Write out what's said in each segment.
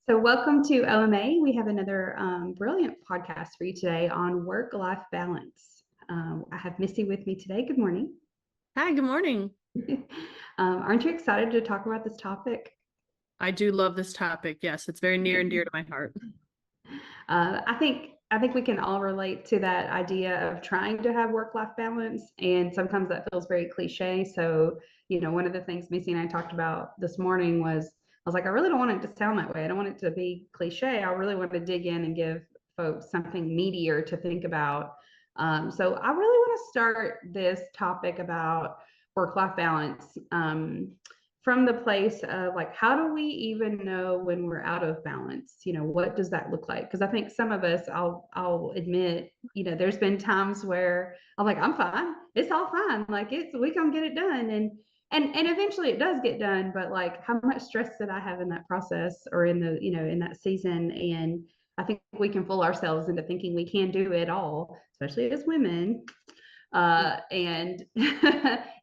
So, welcome to OMA. We have another brilliant podcast for you today on work-life balance. I have Missy with me today. Good morning. Hi, good morning. Aren't you excited to talk about this topic? I do love this topic. Yes, it's very near and dear to my heart. I think we can all relate to that idea of trying to have work-life balance, and sometimes that feels very cliche. So, one of the things Missy and I talked about this morning was I was like, I really don't want it to sound that way. I don't want it to be cliche. I really want to dig in and give folks something meatier to think about. So I really want to start this topic about work-life balance from the place of like, how do we even know when we're out of balance? What does that look like? Because I think some of us, I'll admit, there's been times where I'm like, I'm fine. It's all fine. Like we can get it done. And eventually it does get done, but like how much stress did I have in that process or in the, in that season? And I think we can fool ourselves into thinking we can do it all, especially as women, and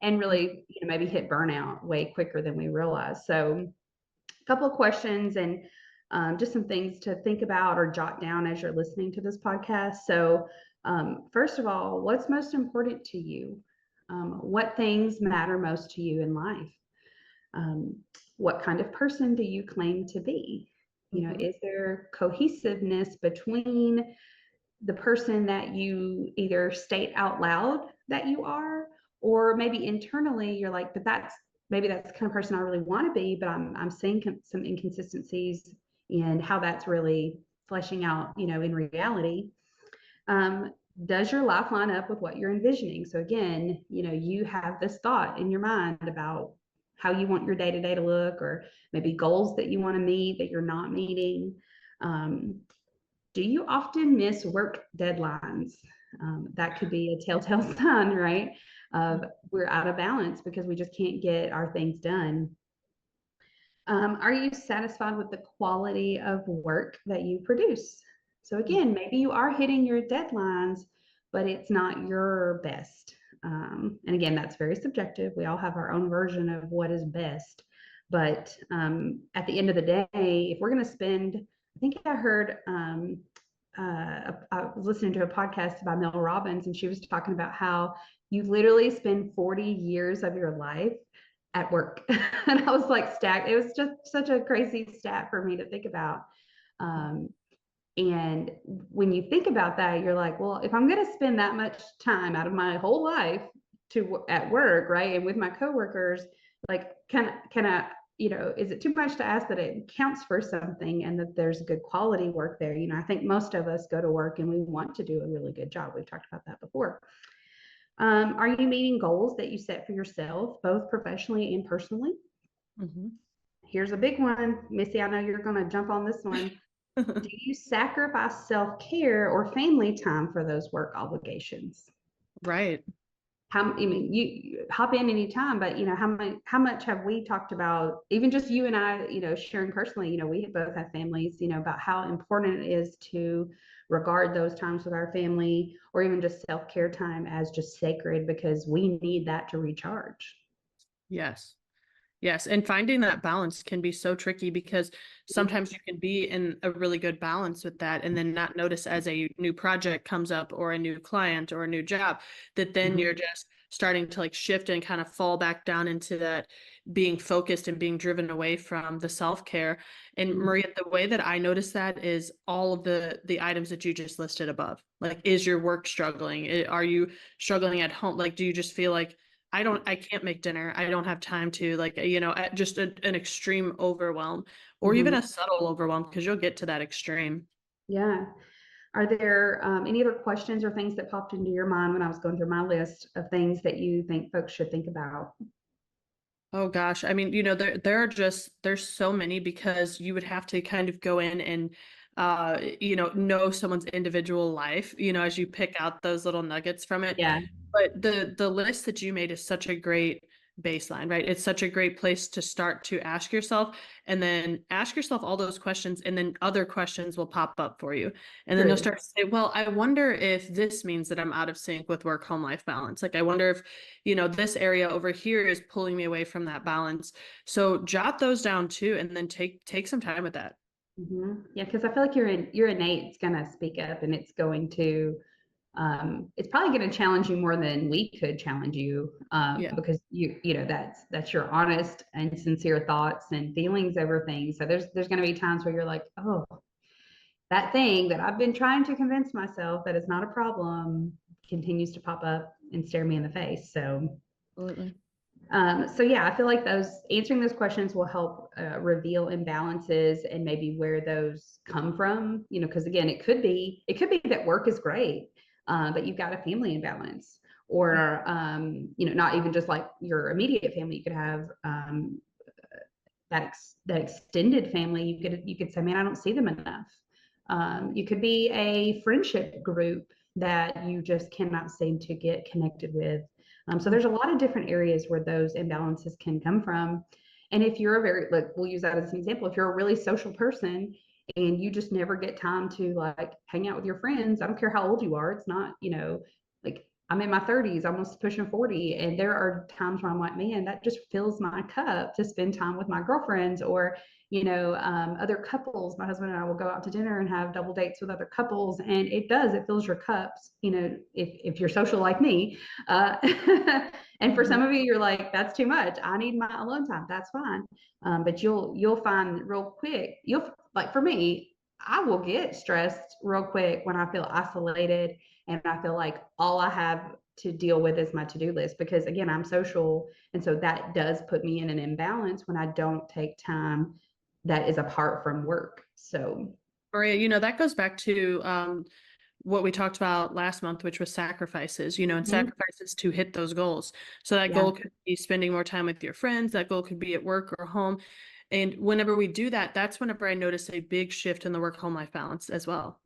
and really maybe hit burnout way quicker than we realize. So a couple of questions and just some things to think about or jot down as you're listening to this podcast. So first of all, what's most important to you? What things matter most to you in life? What kind of person do you claim to be? Is there cohesiveness between the person that you either state out loud that you are, or maybe internally you're like, but maybe that's the kind of person I really want to be, but I'm seeing some inconsistencies in how that's really fleshing out, in reality. Does your life line up with what you're envisioning? So again, you have this thought in your mind about how you want your day-to-day to look, or maybe goals that you want to meet that you're not meeting. Do you often miss work deadlines? That could be a telltale sign, right? Of we're out of balance because we just can't get our things done. Are you satisfied with the quality of work that you produce? So again, maybe you are hitting your deadlines, but it's not your best. And again, that's very subjective. We all have our own version of what is best. But at the end of the day, if we're going to spend, I think I heard, I was listening to a podcast by Mel Robbins, and she was talking about how you literally spend 40 years of your life at work. And I was like, stacked. It was just such a crazy stat for me to think about. And when you think about that, you're like, well, if I'm going to spend that much time out of my whole life at work, right, and with my coworkers, like, can I, is it too much to ask that it counts for something and that there's good quality work there? I think most of us go to work and we want to do a really good job. We've talked about that before. Are you meeting goals that you set for yourself, both professionally and personally? Here's a big one. Missy, I know you're going to jump on this one. Do you sacrifice self-care or family time for those work obligations? Right. You hop in anytime, but how much have we talked about, even just you and I, sharing personally, we both have families, about how important it is to regard those times with our family, or even just self-care time, as just sacred, because we need that to recharge. Yes. Yes. And finding that balance can be so tricky because sometimes you can be in a really good balance with that and then not notice as a new project comes up or a new client or a new job that then you're just starting to like shift and kind of fall back down into that being focused and being driven away from the self-care. And Maria, the way that I notice that is all of the items that you just listed above. Like, is your work struggling? Are you struggling at home? Like, do you just feel like I can't make dinner. I don't have time to, like, just an extreme overwhelm or even a subtle overwhelm, because you'll get to that extreme. Yeah. Are there any other questions or things that popped into your mind when I was going through my list of things that you think folks should think about? Oh gosh. I mean, there's so many, because you would have to kind of go in and know someone's individual life, as you pick out those little nuggets from it. Yeah. But the list that you made is such a great baseline, right? It's such a great place to start to ask yourself, and then ask yourself all those questions, and then other questions will pop up for you. And then you'll start to say, well, I wonder if this means that I'm out of sync with work home life balance. Like, I wonder if, this area over here is pulling me away from that balance. So jot those down too, and then take some time with that. Yeah, because I feel like your innate's gonna speak up, and it's going to it's probably going to challenge you more than we could challenge you, Yeah. because you know that's your honest and sincere thoughts and feelings over things. So there's going to be times where you're like, oh, that thing that I've been trying to convince myself that it's not a problem continues to pop up and stare me in the face. Absolutely. So yeah, I feel like those answering those questions will help reveal imbalances and maybe where those come from. You know, because again, it could be that work is great, but you've got a family imbalance, or you know, not even just like your immediate family. You could have that extended family. You could say, man, I don't see them enough. You could be a friendship group that you just cannot seem to get connected with. So there's a lot of different areas where those imbalances can come from. And if you're a very, like, we'll use that as an example, if you're a really social person and you just never get time to like hang out with your friends, I don't care how old you are. It's not, you know, like I'm in my 30s, almost pushing 40. And there are times where I'm like, man, that just fills my cup to spend time with my girlfriends, or, you know, other couples. My husband and I will go out to dinner and have double dates with other couples. And it fills your cups, you know, if you're social like me. Uh, and for Mhm. some of you, you're like, that's too much. I need my alone time. That's fine. But you'll find real quick, you'll like, for me, I will get stressed real quick when I feel isolated and I feel like all I have to deal with is my to-do list, because again, I'm social, and so that does put me in an imbalance when I don't take time that is apart from work. So Maria, that goes back to what we talked about last month, which was sacrifices, and mhm, sacrifices to hit those goals. So that yeah, goal could be spending more time with your friends. That goal could be at work or home. And whenever we do that, that's whenever I notice a big shift in the work-home life balance as well.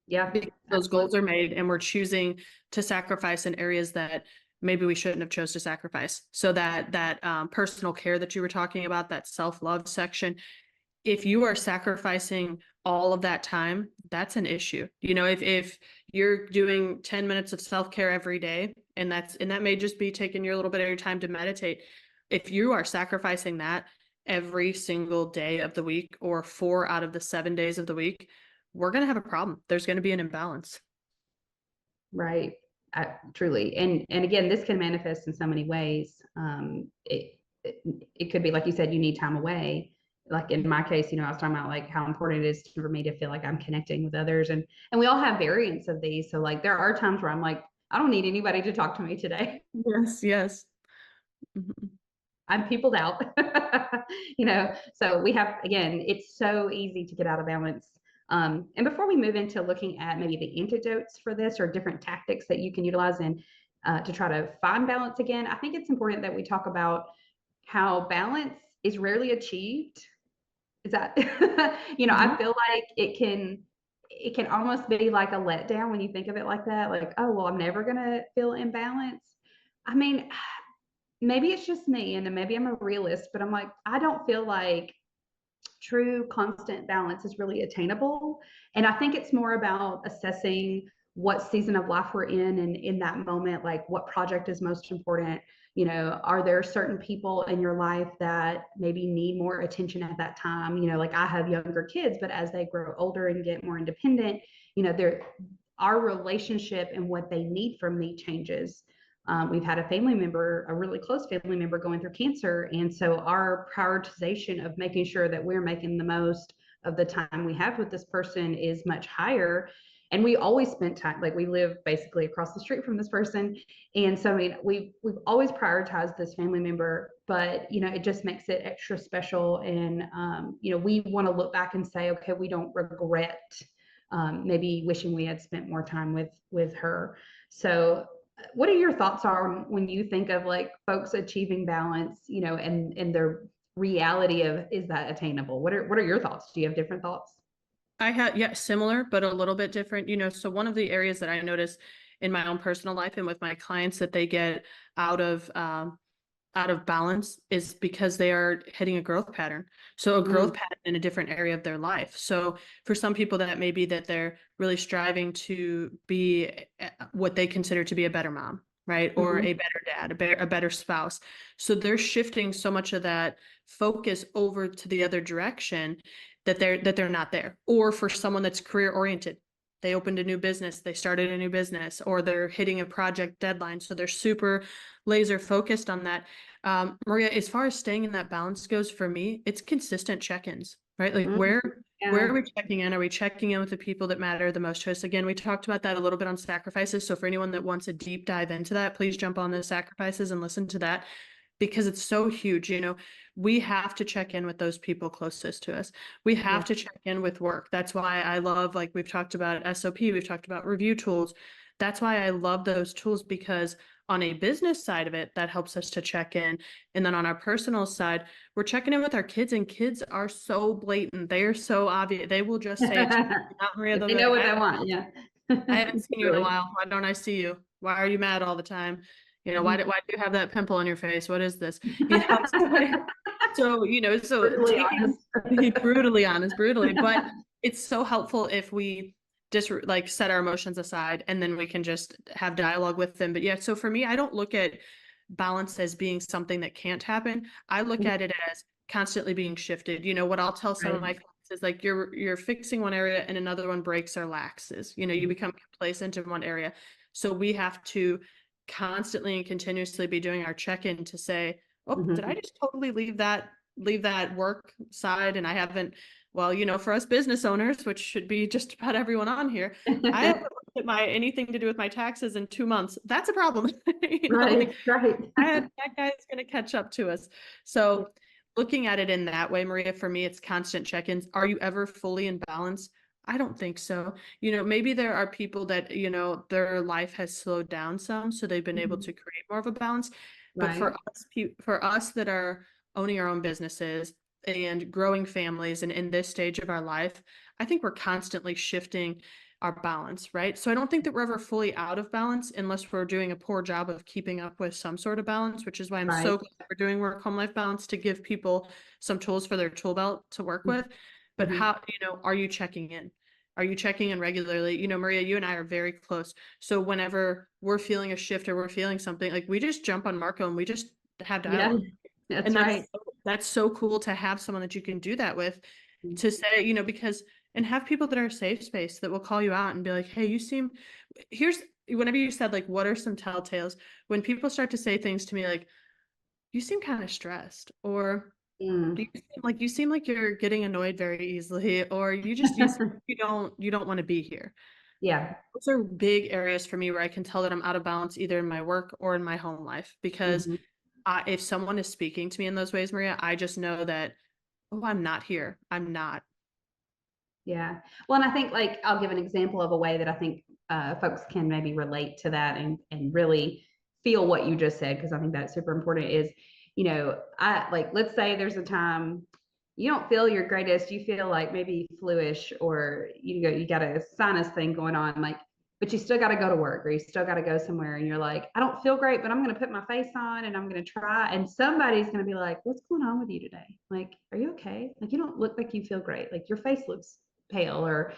yeah, Because those goals absolutely. are made and we're choosing to sacrifice in areas that maybe we shouldn't have chose to sacrifice. So that personal care that you were talking about, that self-love section, if you are sacrificing all of that time, that's an issue. If you're doing 10 minutes of self-care every day, and that may just be taking your little bit of your time to meditate. If you are sacrificing that every single day of the week, or 4 out of the 7 days of the week, we're going to have a problem. There's going to be an imbalance. Right. Truly. And again, this can manifest in so many ways. It could be like you said, you need time away. Like in my case, you know, I was talking about like how important it is for me to feel like I'm connecting with others, and we all have variants of these. So like there are times where I'm like, I don't need anybody to talk to me today. Yes, yes. Mhm. I'm peopled out. You know, so we have, again, it's so easy to get out of balance. And before we move into looking at maybe the antidotes for this or different tactics that you can utilize in to try to find balance again, I think it's important that we talk about how balance is rarely achieved. Is that, you know, I Mhm. feel like it can almost be like a letdown when you think of it like that. Like, oh, well, I'm never gonna feel imbalance. I mean, maybe it's just me, and maybe I'm a realist, but I'm like, I don't feel like true constant balance is really attainable. And I think it's more about assessing what season of life we're in, and in that moment, like what project is most important. You know, are there certain people in your life that maybe need more attention at that time? You know, like I have younger kids, but as they grow older and get more independent, you know, they're our relationship and what they need from me changes. We've had a family member, a really close family member, going through cancer. And so our prioritization of making sure that we're making the most of the time we have with this person is much higher. And we always spent time, like we live basically across the street from this person. And so, I mean, we've always prioritized this family member, but, you know, it just makes it extra special. And, you know, we want to look back and say, okay, we don't regret maybe wishing we had spent more time with her. So what are your thoughts on when you think of like folks achieving balance, you know, and their reality of, is that attainable? What are your thoughts? Do you have different thoughts? I had, yeah, similar, but a little bit different. So one of the areas that I notice in my own personal life and with my clients that they get out of out of balance is because they are hitting a growth pattern. So a growth Mm, pattern in a different area of their life. So for some people that may be that they're really striving to be what they consider to be a better mom, right? Or mm-hmm, a better dad, a better spouse. So they're shifting so much of that focus over to the other direction. that they're not there. Or for someone that's career oriented, they opened a new business, they started a new business, or they're hitting a project deadline, so they're super laser focused on that. Maria, as far as staying in that balance goes, for me, it's consistent check-ins, right? Like where are we checking in? Are we checking in with the people that matter the most to us? Again, we talked about that a little bit on sacrifices. So for anyone that wants a deep dive into that, please jump on the sacrifices and listen to that, because it's so huge. We have to check in with those people closest to us. We have to check in with work. That's why I love, like we've talked about SOP, we've talked about review tools. That's why I love those tools, because on a business side of it, that helps us to check in. And then on our personal side, we're checking in with our kids, and kids are so blatant. They are so obvious. They will just say it to you. Not Maria, If they know what they want, yeah. I haven't seen you in a Really. while. Why don't I see you? Why are you mad all the time? Why do you have that pimple on your face? What is this? So Brutally taking honest. brutally, but it's so helpful if we just like set our emotions aside, and then we can just have dialogue with them. But yeah, so for me, I don't look at balance as being something that can't happen. I look at it as constantly being shifted. What I'll tell some of my Right. clients is like, you're fixing one area and another one breaks or laxes. You become complacent in one area. So we have to constantly and continuously be doing our check-in to say, oh, did I just totally leave that work side? And I haven't, well, for us business owners, which should be just about everyone on here, I haven't looked at anything to do with my taxes in 2 months. That's a problem. Right, right. That guy's going to catch up to us. So looking at it in that way, Maria, for me, it's constant check-ins. Are you ever fully in balance? I don't think so. Maybe there are people that, their life has slowed down some, so they've been able to create more of a balance. But Right. for us that are owning our own businesses and growing families and in this stage of our life, I think we're constantly shifting our balance, right? So I don't think that we're ever fully out of balance unless we're doing a poor job of keeping up with some sort of balance, which is why I'm so Right. glad we're doing work-home life balance, to give people some tools for their tool belt to work with. But how, are you checking in? Are you checking in regularly? Maria, you and I are very close. So whenever we're feeling a shift or we're feeling something, like we just jump on Marco and we just have Yeah, dialogue. that's And right. that's so cool to have someone that you can do that with, to say, because, and have people that are a safe space that will call you out and be like, hey, whenever you said like, what are some telltales, when people start to say things to me like, you seem kind of stressed, or Mm. you seem like you're getting annoyed very easily, or you don't want to be here. Yeah. Those are big areas for me where I can tell that I'm out of balance either in my work or in my home life, because Mhm. if someone is speaking to me in those ways, Maria, I just know that, oh, I'm not here. I'm not. Yeah. Well, and I think like I'll give an example of a way that I think folks can maybe relate to that and really feel what you just said, because I think that's super important. Is I like, let's say there's a time you don't feel your greatest, you feel like maybe fluish, or you got a sinus thing going on, like, but you still got to go to work, or you still got to go somewhere, and you're like, I don't feel great, but I'm going to put my face on and I'm going to try, and somebody's going to be like, what's going on with you today? Like, are you okay? Like, you don't look like you feel great. Like, your face looks pale, or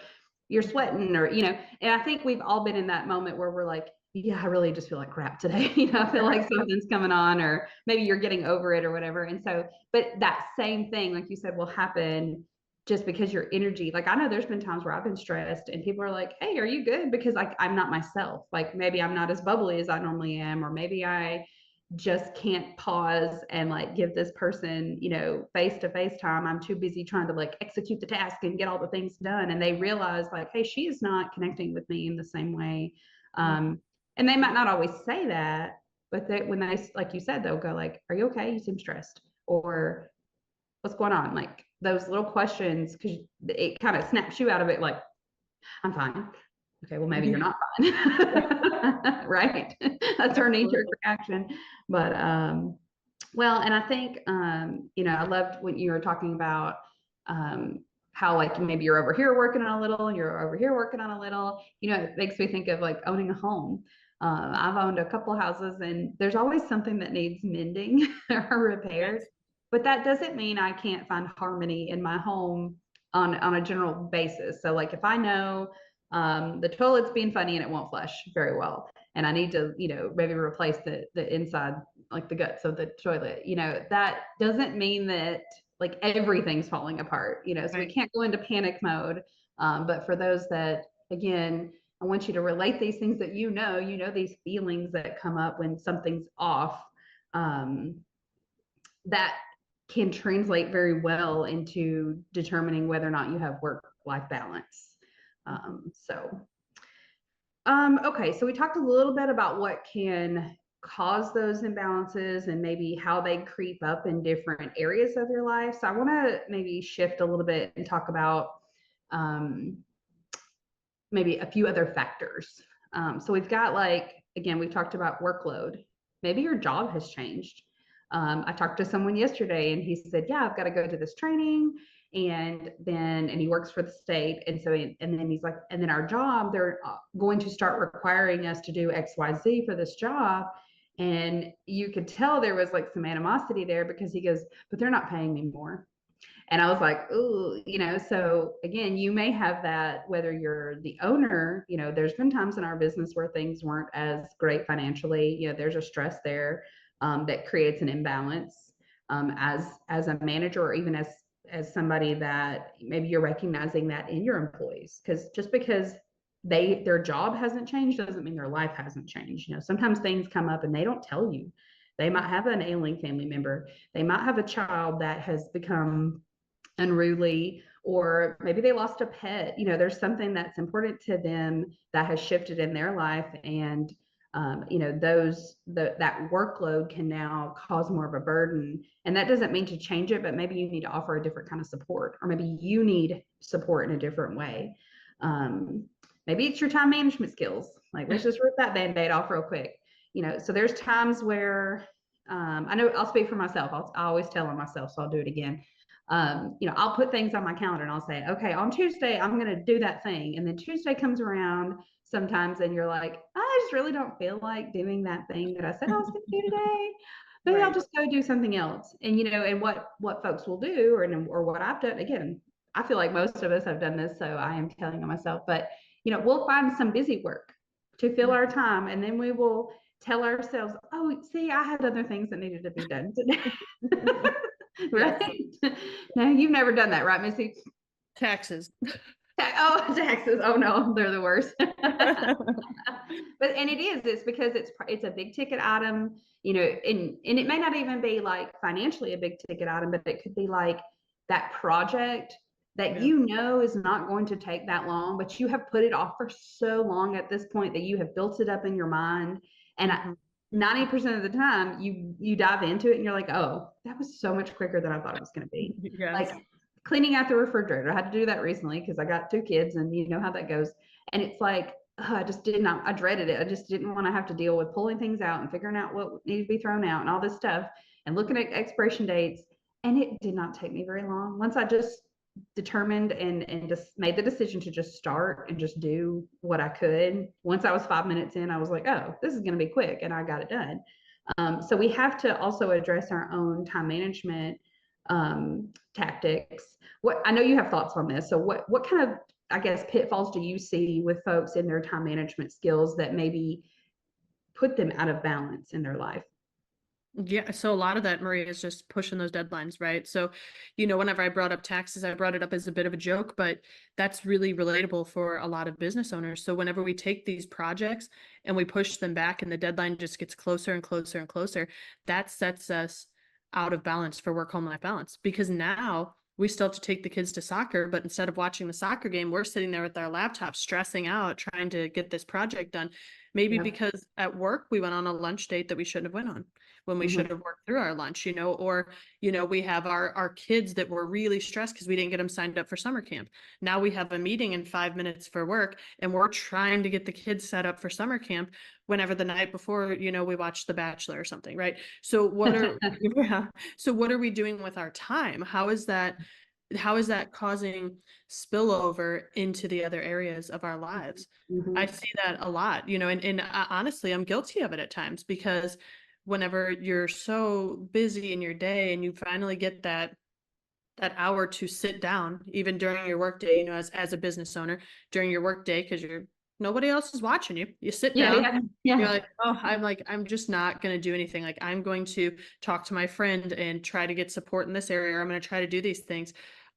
you're sweating, or and I think we've all been in that moment where we're like, yeah, I really just feel like crap today. I feel like something's coming on, or maybe you're getting over it or whatever. And so, but that same thing, like you said, will happen just because your energy, like, I know there's been times where I've been stressed and people are like, hey, are you good? Because like, I'm not myself. Like, maybe I'm not as bubbly as I normally am, or maybe I just can't pause and like give this person, face to face time. I'm too busy trying to like execute the task and get all the things done. And they realize like, hey, she is not connecting with me in the same way. And they might not always say that, but when they, like you said, they'll go like, are you okay? You seem stressed, or what's going on? Like those little questions, because it kind of snaps you out of it. Like, I'm fine. Okay, well, maybe you're not fine. Right? That's our knee-jerk reaction. But well, and I think I loved when you were talking about how like maybe you're over here working on a little, and you're over here working on a little. It makes me think of like owning a home. I've owned a couple houses, and there's always something that needs mending or repaired. But that doesn't mean I can't find harmony in my home on a general basis. So like, if I know the toilet's being funny and it won't flush very well, and I need to maybe replace the inside like the guts of the toilet, that doesn't mean that like everything's falling apart, so we Right. can't go into panic mode. But for those that, again, I want you to relate these things that these feelings that come up when something's off, that can translate very well into determining whether or not you have work-life balance. Okay, so we talked a little bit about what can cause those imbalances and maybe how they creep up in different areas of your life. So I want to maybe shift a little bit and talk about um, maybe a few other factors. So we've got, like, again, we've talked about workload. Maybe your job has changed. I talked to someone yesterday and he said, yeah, I've got to go to this training. And he works for the state. And so, and then he's like, and then our job, they're going to start requiring us to do X, Y, Z for this job. And you could tell there was like some animosity there because he goes, but they're not paying me more. And I was like, ooh, so again, you may have that whether you're the owner, there's been times in our business where things weren't as great financially. There's a stress there that creates an imbalance as a manager, or even as somebody that maybe you're recognizing that in your employees. Because just because their job hasn't changed doesn't mean their life hasn't changed. Sometimes things come up and they don't tell you. They might have an ailing family member. They might have a child that has become unruly, or maybe they lost a pet. There's something that's important to them that has shifted in their life, and that workload can now cause more of a burden. And that doesn't mean to change it, but maybe you need to offer a different kind of support, or maybe you need support in a different way. Maybe it's your time management skills. Like, let's just rip that band-aid off real quick. So there's times where I know I'll speak for myself. I always tell on myself, so I'll do it again. I'll put things on my calendar and I'll say, okay, on Tuesday, I'm going to do that thing. And then Tuesday comes around sometimes and you're like, I just really don't feel like doing that thing that I said I was going to do today. Maybe I'll just go do something else. And, and what folks will do, or what I've done, again, I feel like most of us have done this, so I am telling on myself, but, we'll find some busy work to fill our time. And then we will tell ourselves, oh, see, I had other things that needed to be done today. Right? No, you've never done that, right, Missy? Taxes. Oh, taxes. Oh no, they're the worst. And it's because it's a big ticket item, and it may not even be like financially a big ticket item, but it could be like that project that is not going to take that long, but you have put it off for so long at this point that you have built it up in your mind. And 90% of the time you dive into it and you're like, oh, that was so much quicker than I thought it was going to be. Yes. Like cleaning out the refrigerator. I had to do that recently because I got 2 kids, and you know how that goes. And it's like, I dreaded it. I just didn't want to have to deal with pulling things out and figuring out what needed to be thrown out and all this stuff and looking at expiration dates. And it did not take me very long. Once I just determined and just made the decision to just start and just do what I could. Once I was 5 minutes in, I was like, oh, this is going to be quick, and I got it done. So we have to also address our own time management tactics. I know you have thoughts on this. So what kind of, I guess, pitfalls do you see with folks in their time management skills that maybe put them out of balance in their life? Yeah, so a lot of that, Maria, is just pushing those deadlines, right? So, whenever I brought up taxes, I brought it up as a bit of a joke, but that's really relatable for a lot of business owners. So whenever we take these projects and we push them back and the deadline just gets closer and closer and closer, that sets us out of balance for work-home life balance, because now we still have to take the kids to soccer, but instead of watching the soccer game, we're sitting there with our laptops, stressing out, trying to get this project done. Maybe because at work, we went on a lunch date that we shouldn't have went on, when we should have worked through our lunch, or, we have our kids that were really stressed because we didn't get them signed up for summer camp. Now we have a meeting in 5 minutes for work, and we're trying to get the kids set up for summer camp whenever the night before, we watched The Bachelor or something, right? So what are we doing with our time? How is that causing spillover into the other areas of our lives? I see that a lot, and honestly, I'm guilty of it at times, because whenever you're so busy in your day and you finally get that hour to sit down, even during your work day, as a business owner, during your work day, because you're nobody else is watching you. You sit Yeah, down, yeah, you're yeah. like, oh, I'm just not going to do anything. Like, I'm going to talk to my friend and try to get support in this area, or I'm going to try to do these things.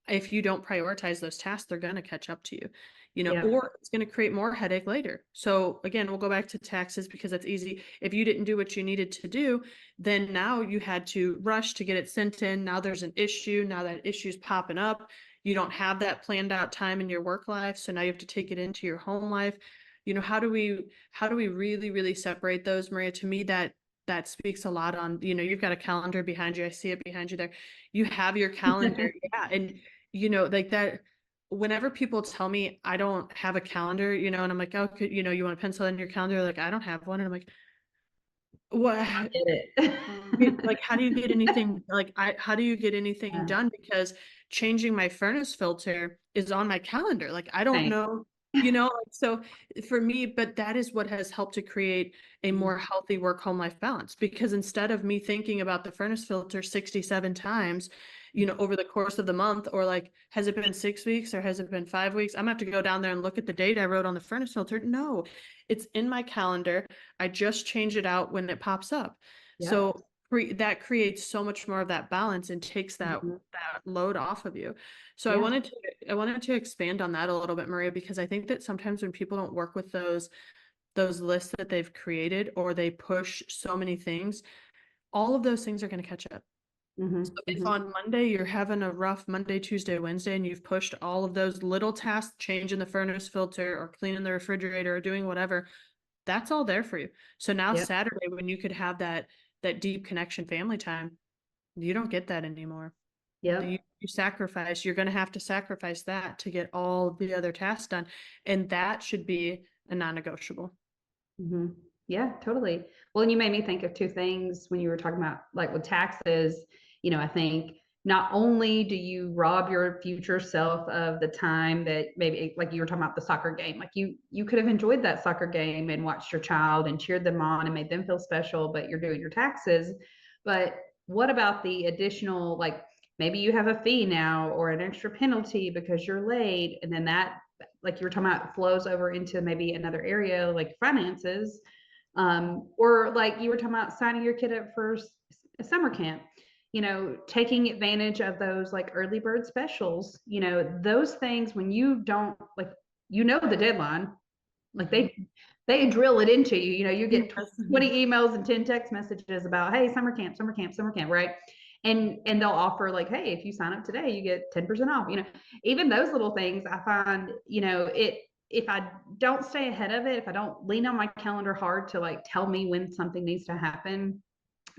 If you don't prioritize those tasks, they're going to catch up to you, Yeah. or it's going to create more headache later. So again, we'll go back to taxes because that's easy. If you didn't do what you needed to do, then now you had to rush to get it sent in. Now there's an issue. Now that issue's popping up. You don't have that planned out time in your work life. So now you have to take it into your home life. How do we really, really separate those, Maria? To me, that speaks a lot on, you've got a calendar behind you. I see it behind you there. You have your calendar. Yeah. And like that, whenever people tell me I don't have a calendar, and I'm like, oh, you want a pencil in your calendar? Like, I don't have one. And I'm like, what? I get it. Like, how do you get anything, how do you get anything Yeah. done? Because changing my furnace filter is on my calendar. Like, I don't Same. know, so for me, but that is what has helped to create a more healthy work home life balance. Because instead of me thinking about the furnace filter 67 times, over the course of the month, or like, has it been 6 weeks or has it been 5 weeks? I'm gonna have to go down there and look at the date I wrote on the furnace filter. No, it's in my calendar. I just change it out when it pops up. Yep. So that creates so much more of that balance and takes that Mhm. load off of you. So Yeah. I wanted to expand on that a little bit, Maria, because I think that sometimes when people don't work with those lists that they've created, or they push so many things, all of those things are going to catch up. So Mhm. if Mhm. on Monday you're having a rough Monday, Tuesday, Wednesday, and you've pushed all of those little tasks, changing the furnace filter or cleaning the refrigerator or doing whatever, that's all there for you. So now Yep. Saturday, when you could have that deep connection family time, you don't get that anymore. You, Yep. you sacrifice, you're going to have to sacrifice that to get all the other tasks done. And that should be a non-negotiable. Hmm. Yeah, totally. Well, and you made me think of two things when you were talking about like with taxes. I think not only do you rob your future self of the time that maybe like you were talking about the soccer game, like you could have enjoyed that soccer game and watched your child and cheered them on and made them feel special, but you're doing your taxes. But what about the additional, like maybe you have a fee now or an extra penalty because you're late, and then that, like you were talking about, flows over into maybe another area like finances, or like you were talking about signing your kid up for a summer camp, taking advantage of those like early bird specials, those things when you don't like, the deadline, like they drill it into you. You get Yes. 20 emails and 10 text messages about, hey, summer camp, summer camp, summer camp, right? And they'll offer like, hey, if you sign up today, you get 10% off. Even those little things, I find, if I don't stay ahead of it, if I don't lean on my calendar hard to like tell me when something needs to happen,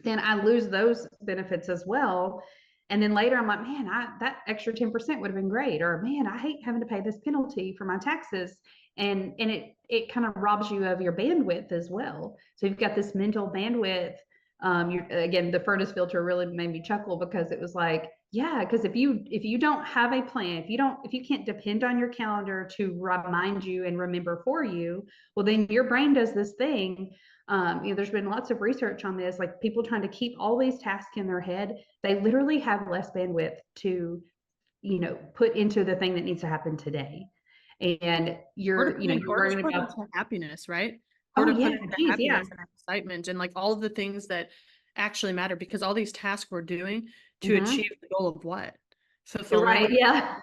then I lose those benefits as well. And then later I'm like, man, that extra 10% would have been great. Or man, I hate having to pay this penalty for my taxes. And it kind of robs you of your bandwidth as well. So you've got this mental bandwidth. Again, the furnace filter really made me chuckle because it was like, yeah, because if you don't have a plan, if you can't depend on your calendar to remind you and remember for you, well, then your brain does this thing. There's been lots of research on this, like people trying to keep all these tasks in their head. They literally have less bandwidth to, put into the thing that needs to happen today. And you're Or to learning put about, into happiness, right? Or oh to put yeah, into geez, yeah. happiness and excitement and like all of the things that actually matter, because all these tasks we're doing to Mm-hmm. achieve the goal of what? You're Fulfillment. right. Yeah.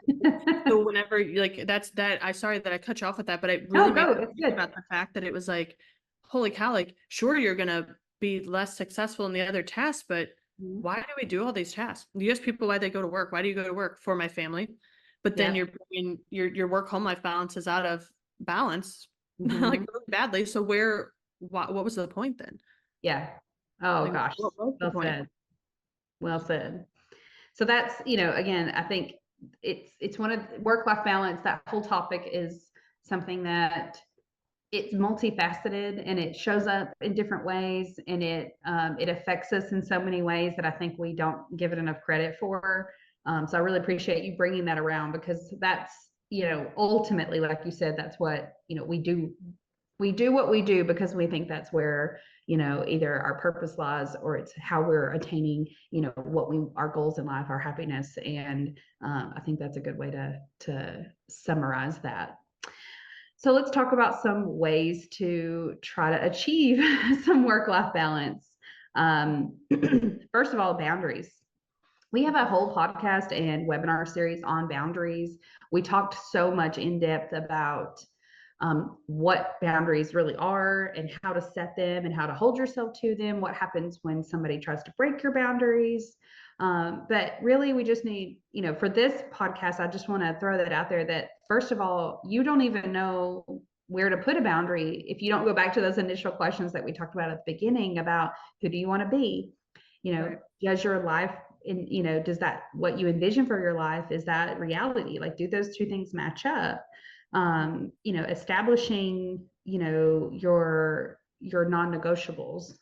So whenever like that's that, I sorry that I cut you off with that, but it really No, made go. me That's think good. about the fact that it was like, holy cow, like sure you're gonna be less successful in the other tasks, but Mhm. why do we do all these tasks? You ask people why they go to work. Why do you go to work? For my family. But then Yeah. you're bringing your work home life balance is out of balance, like Hmm. really badly. So what was the point then? Yeah. Oh Like gosh. what was the Well point? said. Well said. So that's, again, I think it's one of work-life balance. That whole topic is something that it's multifaceted and it shows up in different ways, and it affects us in so many ways that I think we don't give it enough credit for. So I really appreciate you bringing that around, because that's, ultimately, like you said, that's what, we do. We do what we do because we think that's where, either our purpose lies, or it's how we're attaining, our goals in life, our happiness. And I think that's a good way to summarize that. So let's talk about some ways to try to achieve some work-life balance. First of all, boundaries. We have a whole podcast and webinar series on boundaries. We talked so much in depth about what boundaries really are and how to set them and how to hold yourself to them, what happens when somebody tries to break your boundaries. But really, we just need, for this podcast, I just want to throw that out there that, first of all, you don't even know where to put a boundary if you don't go back to those initial questions that we talked about at the beginning about who do you want to be? Right. Does your life does that what you envision for your life, is that reality? Like, do those two things match up? Establishing, your non-negotiables.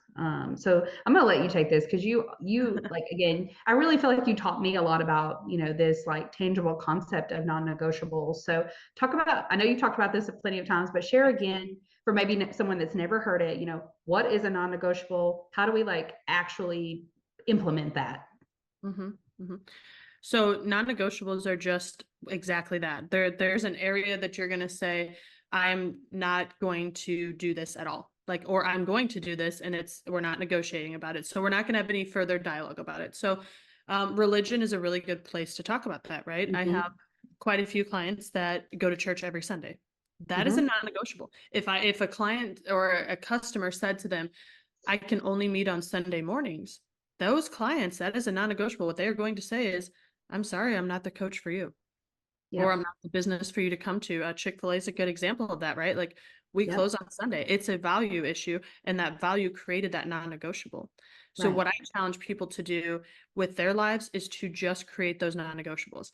So I'm going to let you take this because you like, again, I really feel like you taught me a lot about, this like tangible concept of non-negotiables. So talk about, I know you talked about this plenty of times, but share again for maybe someone that's never heard it, what is a non-negotiable? How do we like actually implement that? Mm-hmm. Mm-hmm. So non-negotiables are just exactly that. There's an area that you're going to say, I'm not going to do this at all. Like, or I'm going to do this and we're not negotiating about it. So we're not going to have any further dialogue about it. So religion is a really good place to talk about that, right? I have quite a few clients that go to church every Sunday. That is a non-negotiable. If a client or a customer said to them, I can only meet on Sunday mornings, those clients, that is a non-negotiable. What they are going to say is, I'm sorry, I'm not the coach for you, or Yep. I'm not the business for you to come to. Chick-fil-A is a good example of that, right? Like, we Yep. close on Sunday. It's a value issue, and that value created that non-negotiable. So Right. what I challenge people to do with their lives is to just create those non-negotiables.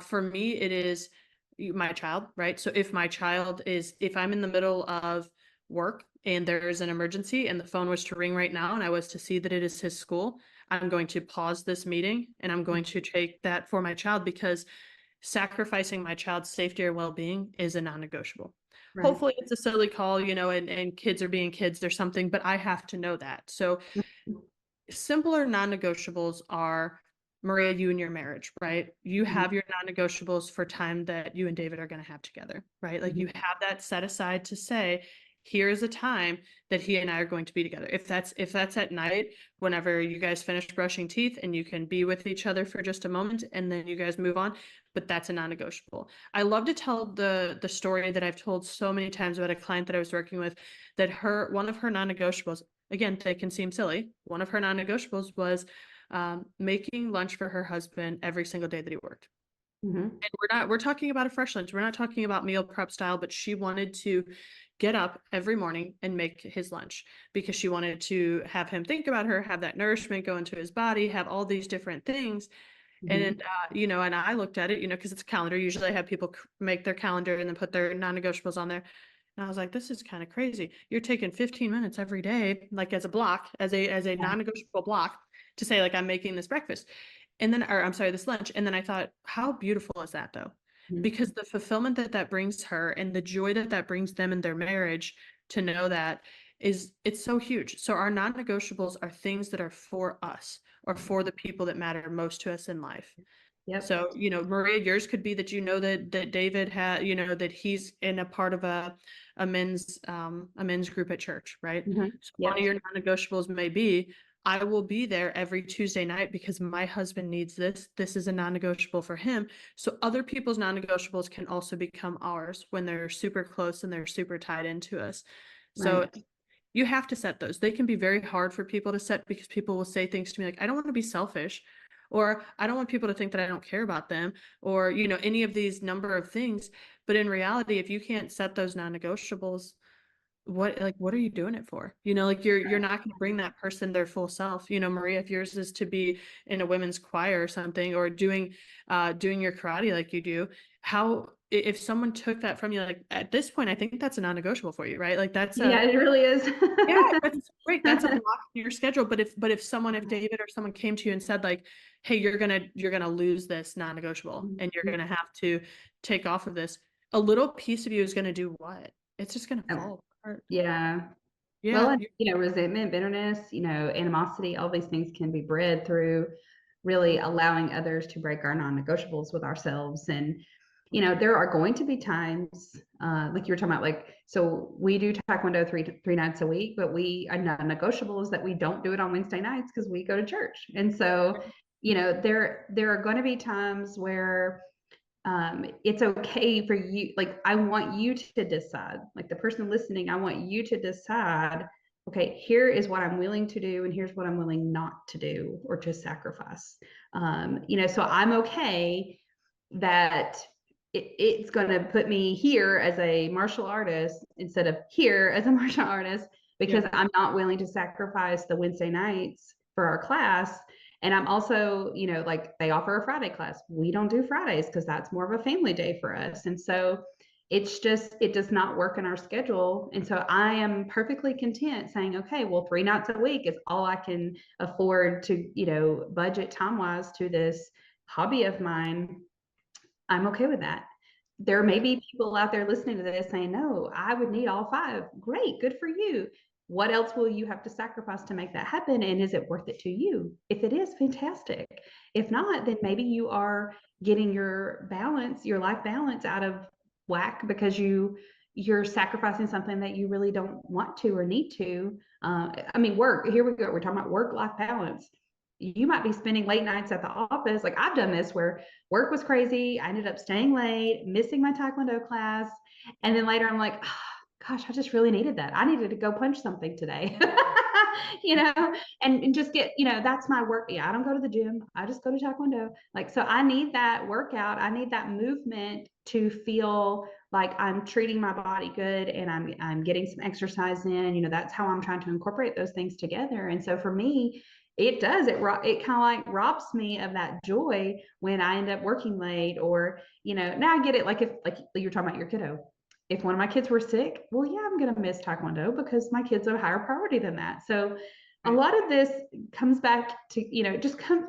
For me, it is my child, right? So if I'm in the middle of work and there's an emergency and the phone was to ring right now and I was to see that it is his school, I'm going to pause this meeting and I'm going to take that for my child, because sacrificing my child's safety or well-being is a non-negotiable. Right. Hopefully it's a silly call, and kids are being kids or something, but I have to know that. So simpler non-negotiables are, Maria, you and your marriage, right? You have your non-negotiables for time that you and David are going to have together, right? Like, you have that set aside to say, here's a time that he and I are going to be together. If that's at night, whenever you guys finish brushing teeth and you can be with each other for just a moment and then you guys move on, but that's a non-negotiable. I love to tell the story that I've told so many times about a client that I was working with, that one of her non-negotiables, again, they can seem silly, one of her non-negotiables was making lunch for her husband every single day that he worked. Mm-hmm. And we're talking about a fresh lunch. We're not talking about meal prep style, but she wanted to get up every morning and make his lunch because she wanted to have him think about her, have that nourishment go into his body, have all these different things. And, and I looked at it, because it's a calendar. Usually I have people make their calendar and then put their non-negotiables on there. And I was like, this is kind of crazy. You're taking 15 minutes every day, like as a block, as a non-negotiable block, to say, like, I'm making this breakfast. And then, or I'm sorry, this lunch. And then I thought, how beautiful is that though? Because the fulfillment that brings her and the joy that brings them in their marriage, to know that, it's so huge. So our non-negotiables are things that are for us or for the people that matter most to us in life. Yep. So, Maria, yours could be that that David had, that he's in a part of a men's group at church, right? So one of Yep. your non-negotiables may be, I will be there every Tuesday night because my husband needs this. This is a non-negotiable for him. So other people's non-negotiables can also become ours when they're super close and they're super tied into us. So Right. you have to set those. They can be very hard for people to set because people will say things to me like, I don't want to be selfish, or I don't want people to think that I don't care about them, or, any of these number of things. But in reality, if you can't set those non-negotiables, what are you doing it for? Like, you're not going to bring that person their full self. Maria, if yours is to be in a women's choir or something, or doing your karate like you do, if someone took that from you, like, at this point, I think that's a non-negotiable for you, right? Like, Yeah, it really is. yeah, that's great. That's unlocked in your schedule. But if David or someone came to you and said, like, hey, you're gonna lose this non-negotiable and you're gonna have to take off of this, a little piece of you is gonna do what? It's just gonna fall apart. Yeah. Well, Yeah. and, resentment, bitterness, animosity, all these things can be bred through really allowing others to break our non-negotiables with ourselves. And, there are going to be times like you were talking about, like, so we do taekwondo three nights a week, but a non-negotiable is that we don't do it on Wednesday nights because we go to church. And so, there are going to be times where it's okay for you. Like, I want you to decide, like the person listening, I want you to decide, okay, here is what I'm willing to do, and here's what I'm willing not to do or to sacrifice. So I'm okay that it's going to put me here as a martial artist instead of here as a martial artist, because I'm not willing to sacrifice the Wednesday nights for our class. And I'm also, like, they offer a Friday class. We don't do Fridays because that's more of a family day for us. And so it does not work in our schedule. And so I am perfectly content saying, okay, well, 3 nights a week is all I can afford to, budget time wise to this hobby of mine. I'm okay with that. There may be people out there listening to this saying, no, I would need all 5. Great, good for you. What else will you have to sacrifice to make that happen? And is it worth it to you? If it is, fantastic. If not, then maybe you are getting your life balance out of whack because you're sacrificing something that you really don't want to or need to. Work, here we go. We're talking about work-life balance. You might be spending late nights at the office. Like, I've done this where work was crazy. I ended up staying late, missing my taekwondo class. And then later I'm like, oh, gosh, I just really needed that. I needed to go punch something today, and just get, that's my work. Yeah, I don't go to the gym. I just go to taekwondo. Like, so I need that workout. I need that movement to feel like I'm treating my body good and I'm getting some exercise in. That's how I'm trying to incorporate those things together. And so for me, it kind of like robs me of that joy when I end up working late, or now I get it. Like, if, like you're talking about your kiddo, if one of my kids were sick, well, yeah, I'm going to miss taekwondo because my kids are a higher priority than that. So a lot of this comes back to,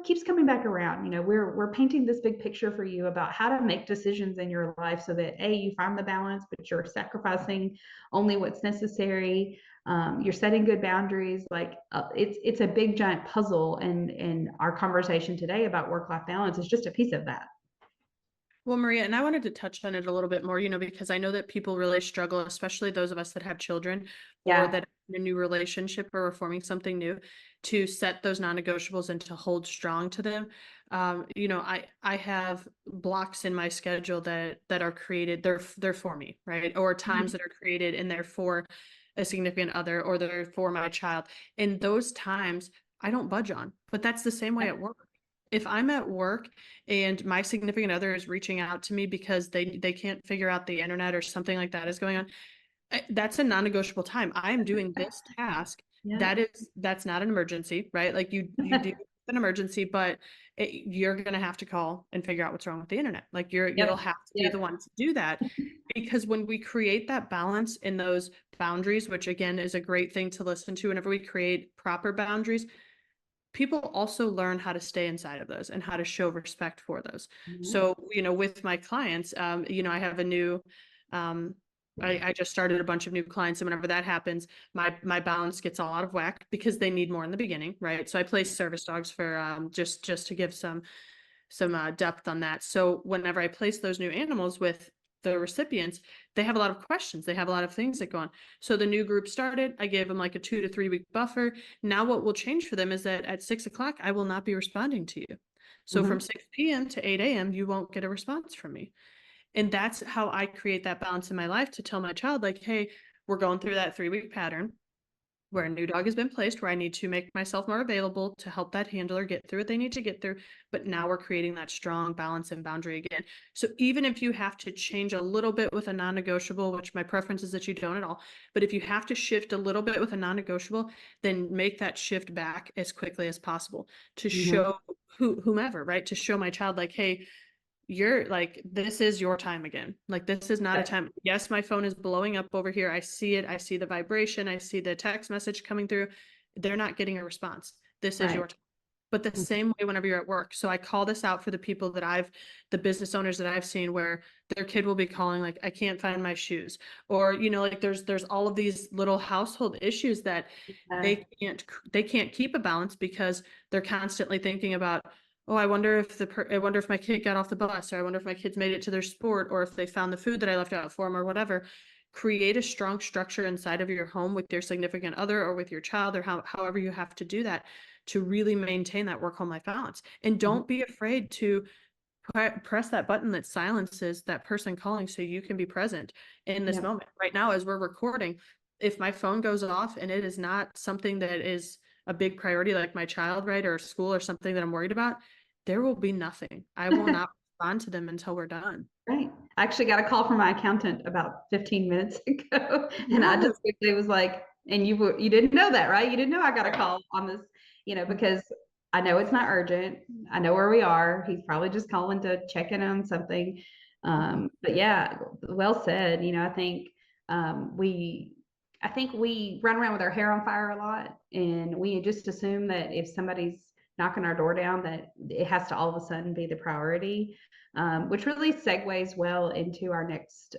keeps coming back around. We're painting this big picture for you about how to make decisions in your life so that you find the balance, but you're sacrificing only what's necessary. You're setting good boundaries. Like, it's a big giant puzzle, and our conversation today about work-life balance is just a piece of that. Well, Maria, and I wanted to touch on it a little bit more, because I know that people really struggle, especially those of us that have children or that in a new relationship or are forming something new, to set those non-negotiables and to hold strong to them. I have blocks in my schedule that are created, they're for me, right? Or times that are created and they're for a significant other, or they're for my child. And those times I don't budge on, but that's the same way at work. If I'm at work and my significant other is reaching out to me because they can't figure out the internet or something like that is going on, that's a non-negotiable time. I'm doing this task. That's not an emergency, right? Like, you do an emergency, but you're going to have to call and figure out what's wrong with the internet. Like, you'll have to be the one to do that, because when we create that balance in those boundaries, which again is a great thing to listen to whenever we create proper boundaries, people also learn how to stay inside of those and how to show respect for those. So, with my clients, I have a new, I just started a bunch of new clients, and whenever that happens, my balance gets all out of whack because they need more in the beginning, right? So I place service dogs for just to give some depth on that. So whenever I place those new animals with the recipients, they have a lot of questions. They have a lot of things that go on. So the new group started, I gave them like a 2 to 3 week buffer. Now what will change for them is that at 6 o'clock, I will not be responding to you. So from 6 p.m. to 8 a.m., you won't get a response from me. And that's how I create that balance in my life, to tell my child, like, hey, we're going through that 3-week pattern where a new dog has been placed, where I need to make myself more available to help that handler get through what they need to get through. But now we're creating that strong balance and boundary again. So even if you have to change a little bit with a non-negotiable, which my preference is that you don't at all, but if you have to shift a little bit with a non-negotiable, then make that shift back as quickly as possible to show whomever, right? To show my child, like, hey, you're like, this is your time again. Like, this is not a time. Yes, my phone is blowing up over here. I see it. I see the vibration. I see the text message coming through. They're not getting a response. This is your time. But the same way whenever you're at work. So I call this out for the people that the business owners that I've seen, where their kid will be calling, like, I can't find my shoes. Or, like, there's all of these little household issues that they can't keep a balance because they're constantly thinking about, oh, I wonder if I wonder if my kid got off the bus, or I wonder if my kids made it to their sport, or if they found the food that I left out for them, or whatever. Create a strong structure inside of your home with your significant other or with your child, or however you have to do that to really maintain that work home life balance. And don't be afraid to press that button that silences that person calling so you can be present in this Yeah. moment. Right now, as we're recording, if my phone goes off and it is not something that is a big priority, like my child, right, or school or something that I'm worried about, there will be nothing. I will not respond to them until we're done. Right. I actually got a call from my accountant about 15 minutes ago, and I Yes. just quickly was like, and you didn't know that, right? You didn't know I got a call on this, because I know it's not urgent. I know where we are. He's probably just calling to check in on something. But yeah, well said. Um, we, I think we run around with our hair on fire a lot, and we just assume that if somebody's knocking our door down, that it has to all of a sudden be the priority, which really segues well into our next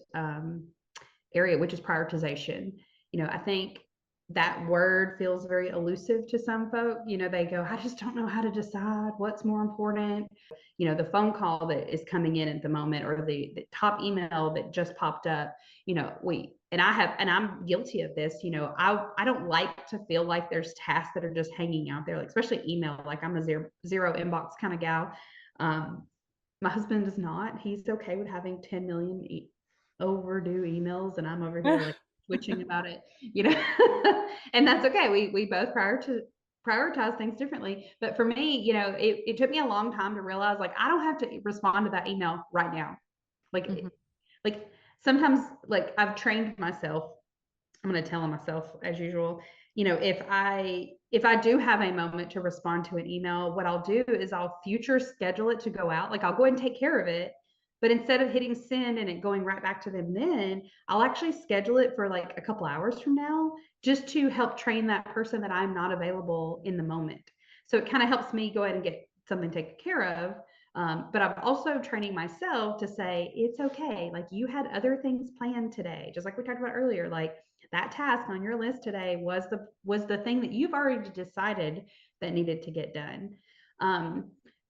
area, which is prioritization. I think that word feels very elusive to some folk. They go, I just don't know how to decide what's more important. The phone call that is coming in at the moment, or the top email that just popped up, and I'm guilty of this. I don't like to feel like there's tasks that are just hanging out there, like especially email. Like I'm a zero inbox kind of gal. Um, my husband is not. He's okay with having 10 million overdue emails, and I'm over here like twitching about it, and that's okay. We both prioritize things differently. But for me, it took me a long time to realize, like, I don't have to respond to that email right now. Like, Mhm. like sometimes, like, I've trained myself. I'm going to tell myself as usual, if I do have a moment to respond to an email, what I'll do is I'll future schedule it to go out. Like, I'll go ahead and take care of it. But instead of hitting send and it going right back to them, then I'll actually schedule it for like a couple hours from now, just to help train that person that I'm not available in the moment. So it kind of helps me go ahead and get something taken care of. But I'm also training myself to say, it's okay. Like, you had other things planned today, just like we talked about earlier. Like, that task on your list today was the thing that you've already decided that needed to get done.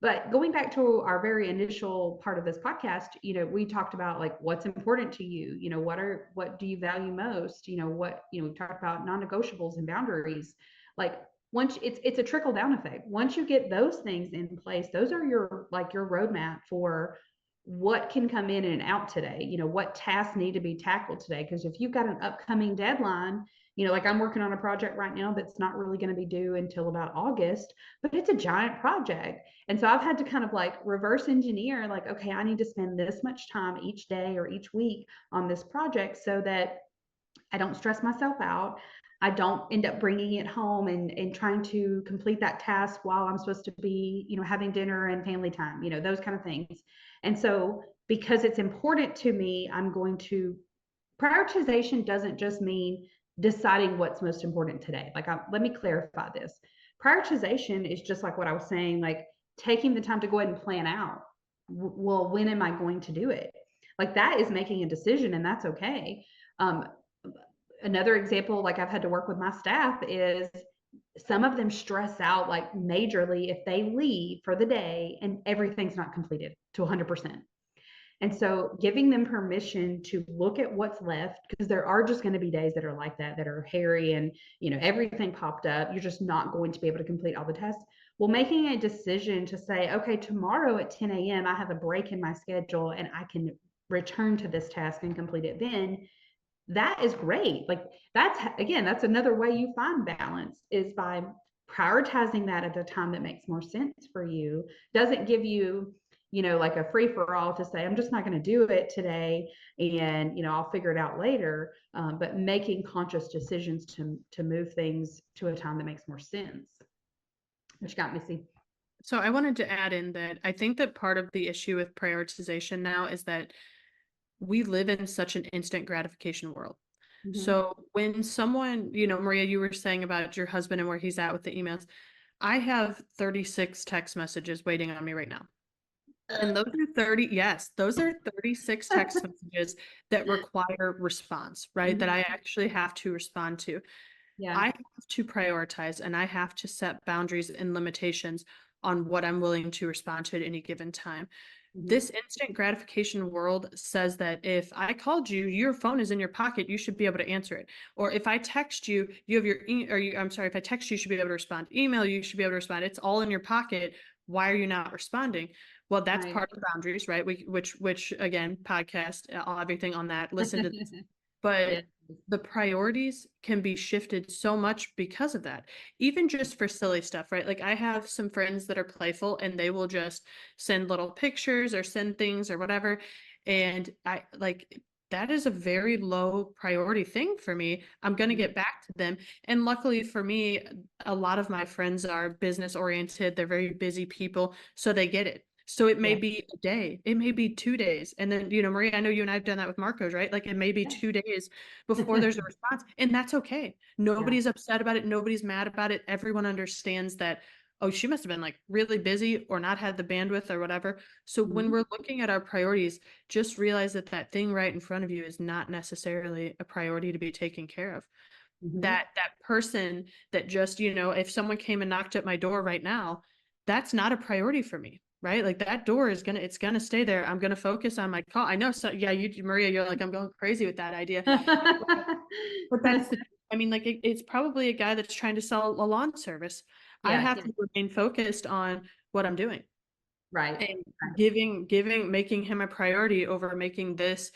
But going back to our very initial part of this podcast, we talked about, like, what's important to you. What do you value most? We talked about non-negotiables and boundaries. Like, once it's a trickle down effect. Once you get those things in place, those are your roadmap for what can come in and out today. What tasks need to be tackled today. Because if you've got an upcoming deadline, like I'm working on a project right now that's not really going to be due until about August, but it's a giant project. And so I've had to kind of like reverse engineer, like, okay, I need to spend this much time each day or each week on this project so that I don't stress myself out. I don't end up bringing it home and trying to complete that task while I'm supposed to be, having dinner and family time, those kind of things. And so, because it's important to me, I'm going to prioritization doesn't just mean deciding what's most important today. Like, let me clarify this. Prioritization is just like what I was saying, like taking the time to go ahead and plan out. Well, when am I going to do it? Like, that is making a decision, and that's okay. Um, Another example, like I've had to work with my staff, is some of them stress out like majorly if they leave for the day and everything's not completed to 100%. And so giving them permission to look at what's left, because there are just going to be days that are like that, that are hairy, and everything popped up. You're just not going to be able to complete all the tests. Well, making a decision to say, okay, tomorrow at 10 a.m., I have a break in my schedule and I can return to this task and complete it then. That is great. Like, that's another way you find balance, is by prioritizing that at a time that makes more sense for you. Doesn't give you, like a free for all to say, I'm just not going to do it today, and I'll figure it out later. But making conscious decisions to move things to a time that makes more sense. What you got, Missy? So I wanted to add in that I think that part of the issue with prioritization now is that we live in such an instant gratification world. Mm-hmm. So when someone, Maria, you were saying about your husband and where he's at with the emails. I have 36 text messages waiting on me right now. And those are 30, yes, those are 36 text messages that require response, right? That I actually have to respond to. Yeah. I have to prioritize and I have to set boundaries and limitations on what I'm willing to respond to at any given time. Mhm. This instant gratification world says that if I called you, your phone is in your pocket, you should be able to answer it. Or if I text you, you have I'm sorry, if I text you, you should be able to respond. Email you, you should be able to respond. It's all in your pocket. Why are you not responding? Well, that's Right. part of the boundaries, right? Which again, podcast, everything on that. Listen to this. But Yeah. the priorities can be shifted so much because of that, even just for silly stuff, right? Like I have some friends that are playful and they will just send little pictures or send things or whatever. And I like that is a very low priority thing for me. I'm going to get back to them. And luckily for me, a lot of my friends are business oriented. They're very busy people. So they get it. So it may Yeah. be a day, it may be 2 days. And then, Maria, I know you and I've done that with Marco's, right? Like it may be Yeah. 2 days before there's a response. And that's okay. Yeah. Nobody's upset about it. Nobody's mad about it. Everyone understands that, oh, she must have been like really busy or not had the bandwidth or whatever. So when Mhm. we're looking at our priorities, just realize that that thing right in front of you is not necessarily a priority to be taken care of. Mhm. That person that just, if someone came and knocked at my door right now, that's not a priority for me, right? Like that door it's gonna stay there. I'm gonna focus on my call. I know, so yeah, Maria, you're like, I'm going crazy with that idea. But that's I mean, like it's probably a guy that's trying to sell a lawn service. I Yeah. have Yeah. to remain focused on what I'm doing Right. and Right. making him a priority over making this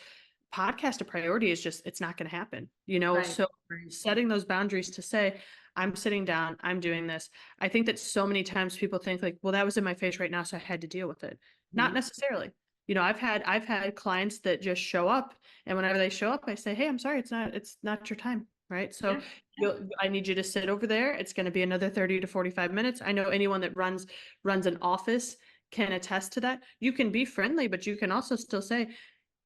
podcast a priority is just, it's not going to happen, Right. so Right. setting those boundaries to say, I'm sitting down, I'm doing this. I think that so many times people think like, well, that was in my face right now, so I had to deal with it. Not Mhm. necessarily. I've had clients that just show up, and whenever they show up, I say, hey, I'm sorry, it's not your time, right? So Yeah. Yeah. I need you to sit over there. It's going to be another 30 to 45 minutes. I know anyone that runs an office can attest to that. You can be friendly, but you can also still say,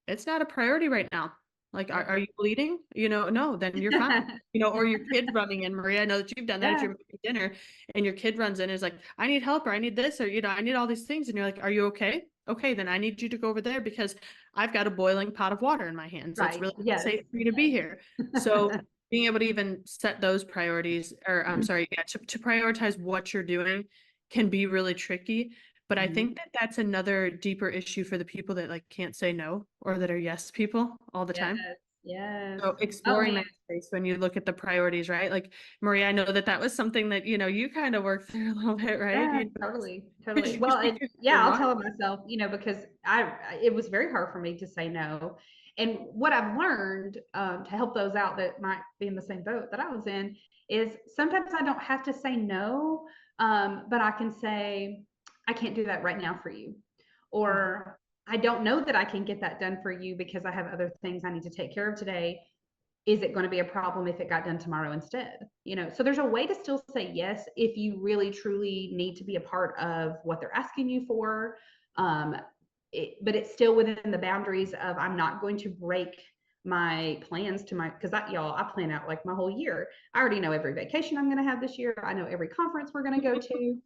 it's not a priority right now. Like, are Yep. you bleeding? No, then you're fine. Or your kid running in. Maria, I know that you've done that if Yeah. you're making dinner and your kid runs in and is like, I need help or I need this or, I need all these things. And you're like, are you okay? Okay, then I need you to go over there because I've got a boiling pot of water in my hands. It's Right. really not Yes. safe for you to be here. So being able to even set those priorities, or I'm sorry, yeah, to prioritize what you're doing can be really tricky. But I Mhm. think that that's another deeper issue for the people that like can't say no or that are yes people all the Yes. time. Yes. So Oh exploring man. that space when you look at the priorities, right? Like Maria, I know that that was something that, you kind of worked through a little bit, right? Yeah, totally, Could totally. you Well, speak and to yeah, I'll why? tell myself, because it was very hard for me to say no. And what I've learned to help those out that might be in the same boat that I was in is sometimes I don't have to say no, but I can say, I can't do that right now for you. Mhm. Or I don't know that I can get that done for you because I have other things I need to take care of today. Is it going to be a problem if it got done tomorrow instead? So there's a way to still say yes if you really truly need to be a part of what they're asking you for. um, but it's still within the boundaries of, I'm not going to break my plans to my, because I plan out like my whole year. I already know every vacation I'm going to have this year. I know every conference we're going to go to.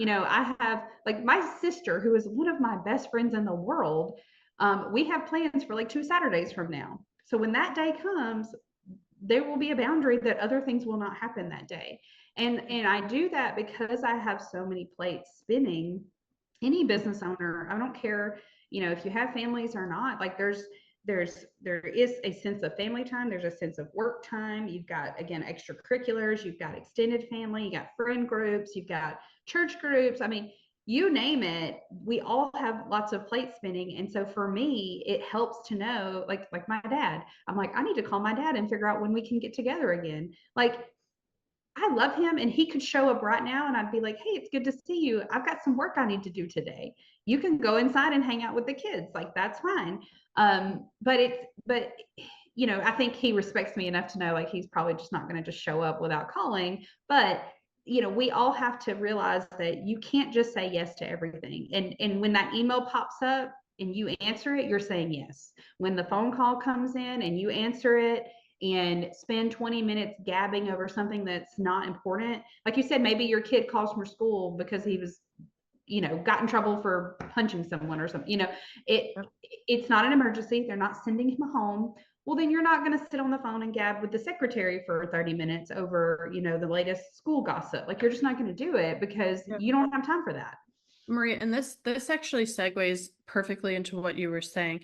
I have like my sister, who is one of my best friends in the world. We have plans for like 2 Saturdays from now. So when that day comes, there will be a boundary that other things will not happen that day. And I do that because I have so many plates spinning. Any business owner, I don't care, if you have families or not, like there is a sense of family time, there's a sense of work time, you've got, again, extracurriculars, you've got extended family, you got friend groups, you've got church groups. I mean, you name it, we all have lots of plate spinning. And so for me, it helps to know, like my dad, I'm like, I need to call my dad and figure out when we can get together again. Like, I love him and he could show up right now and I'd be like, hey, it's good to see you. I've got some work I need to do today. You can go inside and hang out with the kids. Like, that's fine. But I think he respects me enough to know, like, he's probably just not going to just show up without calling. But we all have to realize that you can't just say yes to everything. And when that email pops up and you answer it, you're saying yes. When the phone call comes in and you answer it and spend 20 minutes gabbing over something that's not important. Like you said, maybe your kid calls from school because he was, got in trouble for punching someone or something. It it's not an emergency. They're not sending him home. well, then you're not going to sit on the phone and gab with the secretary for 30 minutes over, the latest school gossip. Like, you're just not going to do it because Yeah. you don't have time for that. Maria, and this actually segues perfectly into what you were saying.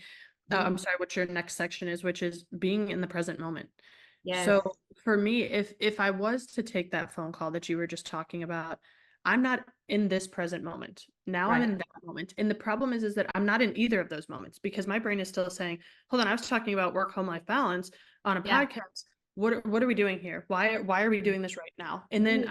I'm sorry, what your next section is, which is being in the present moment. Yes. So for me, if I was to take that phone call that you were just talking about, I'm not in this present moment. Now I'm Right. in that moment. And the problem is that I'm not in either of those moments because my brain is still saying, hold on, I was talking about work home life balance on a Yeah. podcast. What are we doing here? Why are we doing this right now? And then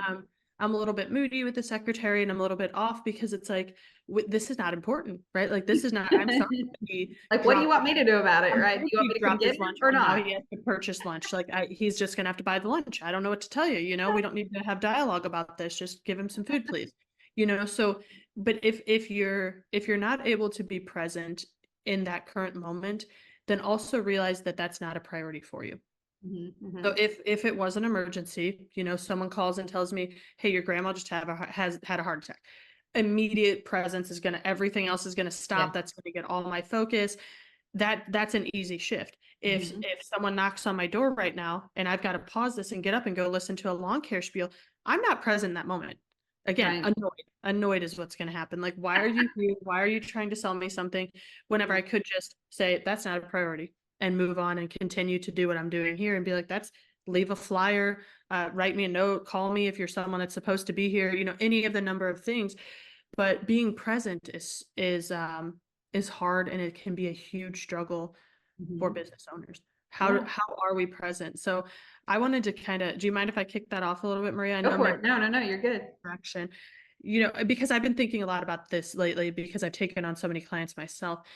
I'm a little bit moody with the secretary and I'm a little bit off because it's like this is not important, right? Like this is not, I'm sorry he Like, what do you dropped want me to do about it, I'm right? Do sorry you want he me to come dropped get his it lunch or and now not? he has to purchase lunch. Like he's just gonna have to buy the lunch. I don't know what to tell you. We don't need to have dialogue about this. Just give him some food, please. So but if you're not able to be present in that current moment, then also realize that that's not a priority for you. So if it was an emergency, someone calls and tells me, hey, your grandma just has had a heart attack. Immediate presence is everything else is gonna Yeah. stop. That's gonna get all my focus. That's an easy shift. If someone knocks on my door right now and I've got to pause this and get up and go listen to a lawn care spiel, I'm not present in that moment. Again, Right. annoyed is what's going to happen. Like, why are you here? Why are you trying to sell me something whenever I could just say that's not a priority and move on and continue to do what I'm doing here and be like, that's leave a flyer, write me a note, call me if you're someone that's supposed to be here, any of the number of things. But being present is hard and it can be a huge struggle for business owners. How Yeah. how are we present? So I wanted to do you mind if I kick that off a little bit, Maria? I Go know for maybe it. No, no, no, you're good. action, because I've been thinking a lot about this lately because I've taken on so many clients myself.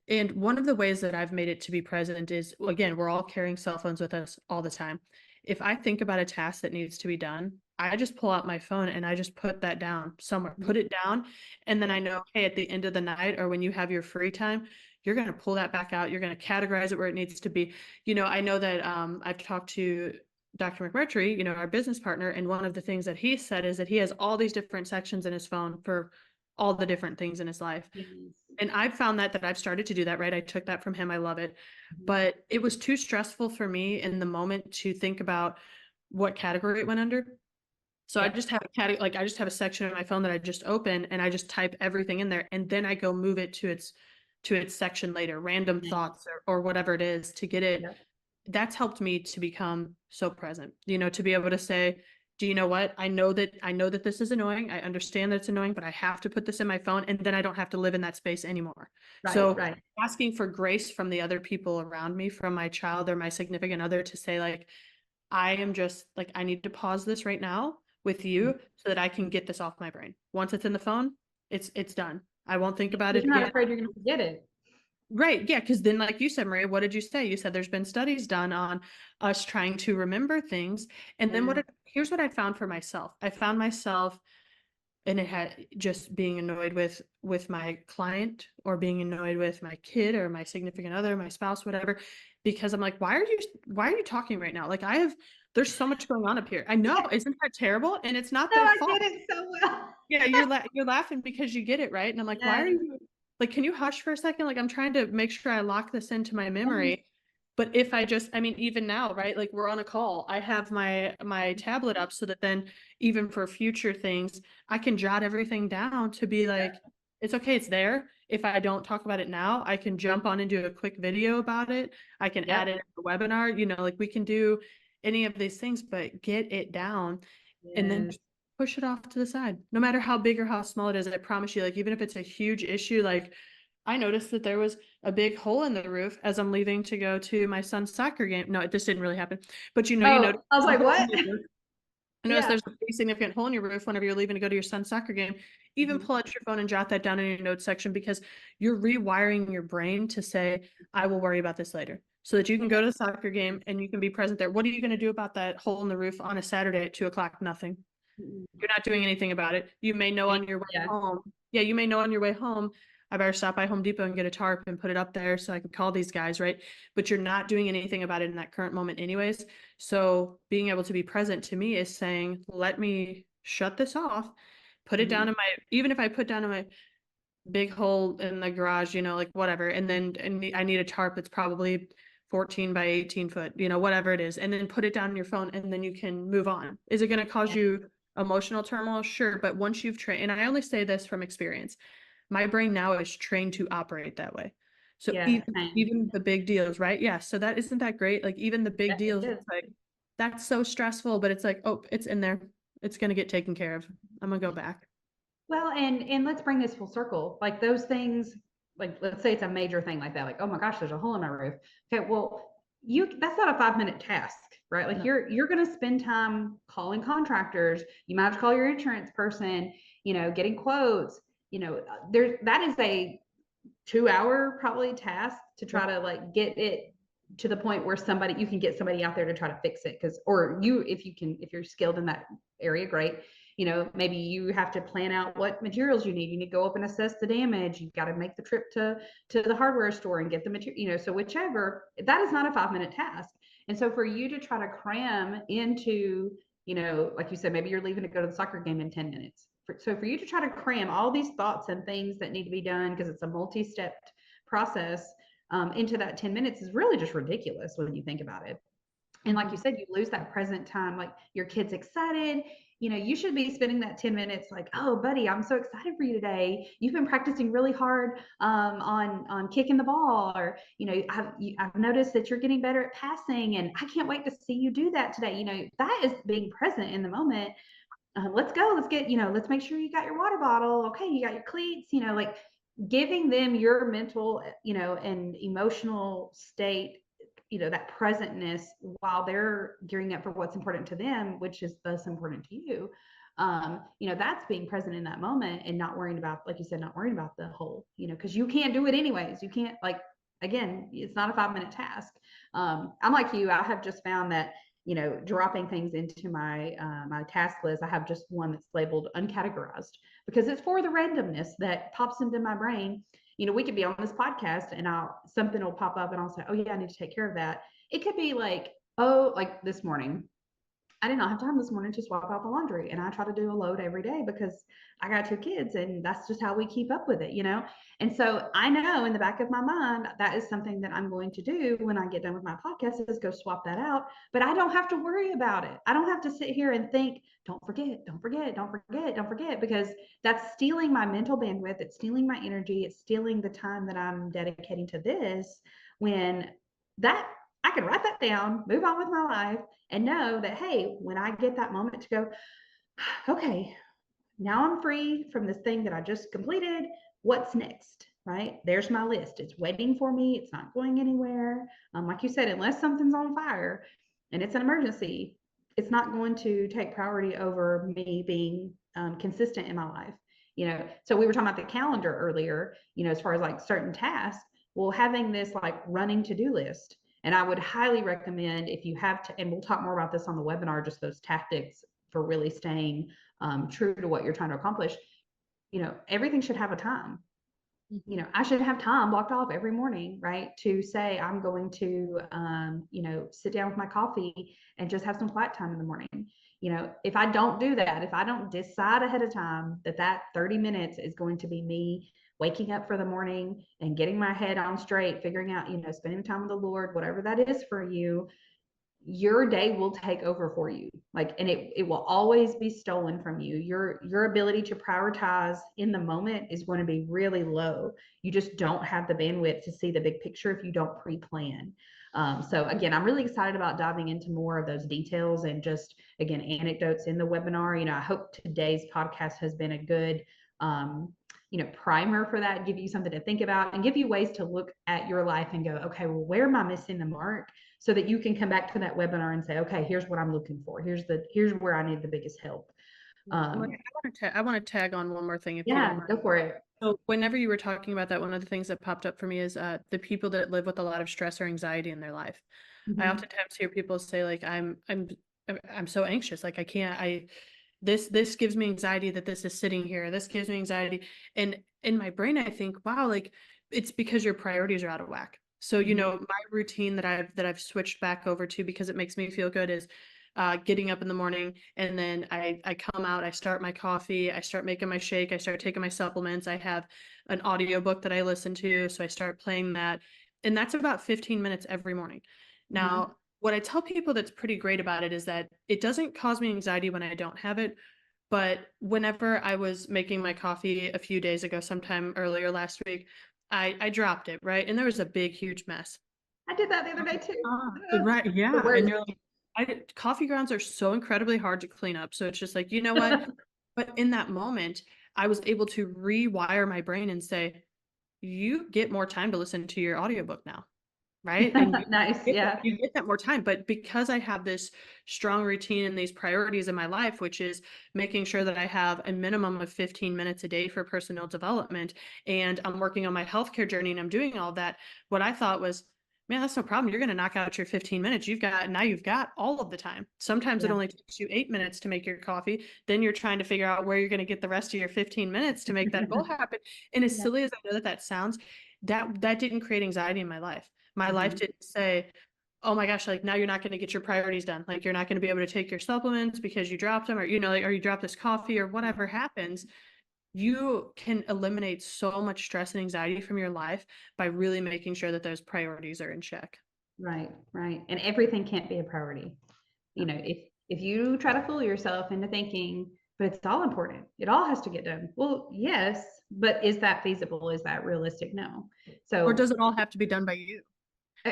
And one of the ways that I've made it to be present is, well, again, we're all carrying cell phones with us all the time. If I think about a task that needs to be done, I just pull out my phone and I just put that down somewhere, put it down. And then I know, hey, at the end of the night or when you have your free time, you're going to pull that back out. You're going to categorize it where it needs to be. I know that I've talked to Dr. McMurtry, our business partner, and one of the things that he said is that he has all these different sections in his phone for all the different things in his life. Yes. And I've found that I've started to do that, right? I took that from him. I love it. But it was too stressful for me in the moment to think about what category it went under. So I Yep. just have a category, like I just have a section on my phone that I just open and I just type everything in there and then I go move it to its section later, random thoughts or whatever it is to get it. Yep. That's helped me to become so present, to be able to say, do you know what? I know that this is annoying. I understand that it's annoying, but I have to put this in my phone and then I don't have to live in that space anymore. Right, So right. asking for grace from the other people around me, from my child or my significant other to say like, I am just like, I need to pause this right now with you so that I can get this off my brain. Once it's in the phone, it's done. I won't think about Because it you're not again. afraid you're going to forget it. Right. Yeah. Because then, like you said, Maria, what did you say? You said there's been studies done on us trying to remember things. And then Yeah. here's what I found for myself. I found myself, and it had just being annoyed with my client or being annoyed with my kid or my significant other, my spouse, whatever, because I'm like, why are you talking right now? Like there's so much going on up here. I know, isn't that terrible? And it's not No, their I fault. get it so well. Yeah, you're laughing because you get it, right? And I'm like, why are Yes. you like, can you hush for a second? Like I'm trying to make sure I lock this into my Yes. memory. But if I mean, even now, right? Like we're on a call. I have my tablet up so that then even for future things, I can jot everything down to be like, it's okay, it's there. If I don't talk about it now, I can jump on and do a quick video about it. I can add Yep. it in a webinar, like we can do any of these things, but get it down and then Yes. push it off to the side. No matter how big or how small it is, I promise you, like even if it's a huge issue, like I noticed that there was a big hole in the roof as I'm leaving to go to my son's soccer game. No, this didn't really happen. But you Oh, notice I was there's a like, hole in what? your roof. I noticed Yeah. there's a pretty significant hole in your roof whenever you're leaving to go to your son's soccer game. Even pull out your phone and jot that down in your notes section because you're rewiring your brain to say, I will worry about this later. So that you can go to the soccer game and you can be present there. What are you going to do about that hole in the roof on a Saturday at 2 o'clock? Nothing. You're not doing anything about it. You may know on your way Yeah. home. Yeah, you may know on your way home, I better stop by Home Depot and get a tarp and put it up there so I can call these guys, right? But you're not doing anything about it in that current moment anyways. So being able to be present to me is saying, let me shut this off, put it down in my, even if I put down in my big hole in the garage, like whatever, and then I need a tarp that's probably 14 by 18 foot, you know, whatever it is, and then put it down on your phone, and then you can move on. Is it going to cause you emotional turmoil? Sure. But once you've trained, and I only say this from experience, my brain now is trained to operate that way. So Yeah, same. even the big deals, right? Yeah. So that isn't that great? Like even the big It deals, is. it's like that's so stressful, but it's like, oh, it's in there. It's gonna get taken care of. I'm gonna go back. Well, and let's bring this full circle. Like those things, like let's say it's a major thing like that, like, oh my gosh, there's a hole in my roof. Okay, well, you that's not a 5 minute task, right? Like No. you're gonna spend time calling contractors, you might have to call your insurance person, getting quotes, there's that is a 2 hour probably task to try Yep. to like get it to the point where you can get somebody out there to try to fix it. Because or you if you're skilled in that area, great. Maybe you have to plan out what materials you need to go up and assess the damage. You've got to make the trip to the hardware store and get the material, so whichever. That is not a 5 minute task. And so for you to try to cram into, like you said, maybe you're leaving to go to the soccer game in 10 minutes. So for you to try to cram all these thoughts and things that need to be done, because it's a multi-stepped process, into that 10 minutes is really just ridiculous when you think about it. And like you said, you lose that present time. Like your kid's excited, you should be spending that 10 minutes like, oh buddy, I'm so excited for you today. You've been practicing really hard, on kicking the ball, or I've noticed that you're getting better at passing, and I can't wait to see you do that today. That is being present in the moment. Let's go, let's make sure you got your water bottle, okay, you got your cleats, like giving them your mental, and emotional state, that presentness while they're gearing up for what's important to them, which is thus important to you. That's being present in that moment and not worrying about, like you said, not worrying about the whole, because you can't do it anyways. You can't, like, again, it's not a 5 minute task. I'm like you, I have just found that, dropping things into my task list, I have just one that's labeled uncategorized, because it's for the randomness that pops into my brain. We could be on this podcast and something will pop up and I'll say, oh yeah, I need to take care of that. It could be like, oh, like this morning, I did not have time this morning to swap out the laundry. And I try to do a load every day because I got 2 kids and that's just how we keep up with it. And so I know in the back of my mind, that is something that I'm going to do when I get done with my podcast, is go swap that out. But I don't have to worry about it. I don't have to sit here and think, don't forget, don't forget, don't forget, don't forget, because that's stealing my mental bandwidth. It's stealing my energy. It's stealing the time that I'm dedicating to this, when that I can write that down, move on with my life, and know that, hey, when I get that moment to go, okay, now I'm free from this thing that I just completed. What's next? Right? There's my list. It's waiting for me. It's not going anywhere. Like you said, unless something's on fire and it's an emergency, it's not going to take priority over me being consistent in my life. So we were talking about the calendar earlier, as far as like certain tasks. Well, having this like running to-do list. And I would highly recommend, if you have to, and we'll talk more about this on the webinar, just those tactics for really staying true to what you're trying to accomplish. Everything should have a time. I should have time blocked off every morning, right? To say, I'm going to, sit down with my coffee and just have some quiet time in the morning. If I don't do that, if I don't decide ahead of time that 30 minutes is going to be me waking up for the morning and getting my head on straight, figuring out, spending time with the Lord, whatever that is for you, your day will take over for you. Like, and it will always be stolen from you. Your ability to prioritize in the moment is going to be really low. You just don't have the bandwidth to see the big picture if you don't pre-plan. So again, I'm really excited about diving into more of those details and just, again, anecdotes in the webinar. I hope today's podcast has been a good, primer for that, give you something to think about and give you ways to look at your life and go, okay, well, where am I missing the mark? So that you can come back to that webinar and say, okay, here's what I'm looking for. Here's where I need the biggest help. I want to tag on one more thing if you don't Yeah, mind. go for it. So whenever you were talking about that, one of the things that popped up for me is the people that live with a lot of stress or anxiety in their life. I oftentimes hear people say like, I'm so anxious. Like this gives me anxiety that this is sitting here. This gives me anxiety. And in my brain, I think, wow, like it's because your priorities are out of whack. So, my routine that I've switched back over to because it makes me feel good is getting up in the morning, and then I come out, I start my coffee, I start making my shake, I start taking my supplements. I have an audiobook that I listen to, so I start playing that. And that's about 15 minutes every morning. Now, what I tell people that's pretty great about it is that it doesn't cause me anxiety when I don't have it. But whenever I was making my coffee a few days ago, sometime earlier last week, I dropped it, right? And there was a big, huge mess. I did that the other day too. Right, The yeah. And worst. you're like, coffee grounds are so incredibly hard to clean up. So it's just like, you know what? But in that moment, I was able to rewire my brain and say, you get more time to listen to your audiobook now, right? And Nice. Yeah. you get that more time. But because I have this strong routine and these priorities in my life, which is making sure that I have a minimum of 15 minutes a day for personal development, and I'm working on my healthcare journey and I'm doing all that, what I thought was, man, that's no problem. You're going to knock out your 15 minutes. You've got all of the time. Sometimes it Yeah. only takes you 8 minutes to make your coffee. Then you're trying to figure out where you're going to get the rest of your 15 minutes to make that goal happen. And as Yeah. silly as I know that that sounds, that didn't create anxiety in my life. My life didn't say, oh my gosh, like now you're not going to get your priorities done. Like you're not going to be able to take your supplements because you dropped them, or, like, or you dropped this coffee or whatever happens. You can eliminate so much stress and anxiety from your life by really making sure that those priorities are in check. Right. Right. And everything can't be a priority. No. If you try to fool yourself into thinking, but it's all important, it all has to get done. Well, yes, but is that feasible? Is that realistic? No. Or So, does it all have to be done by you?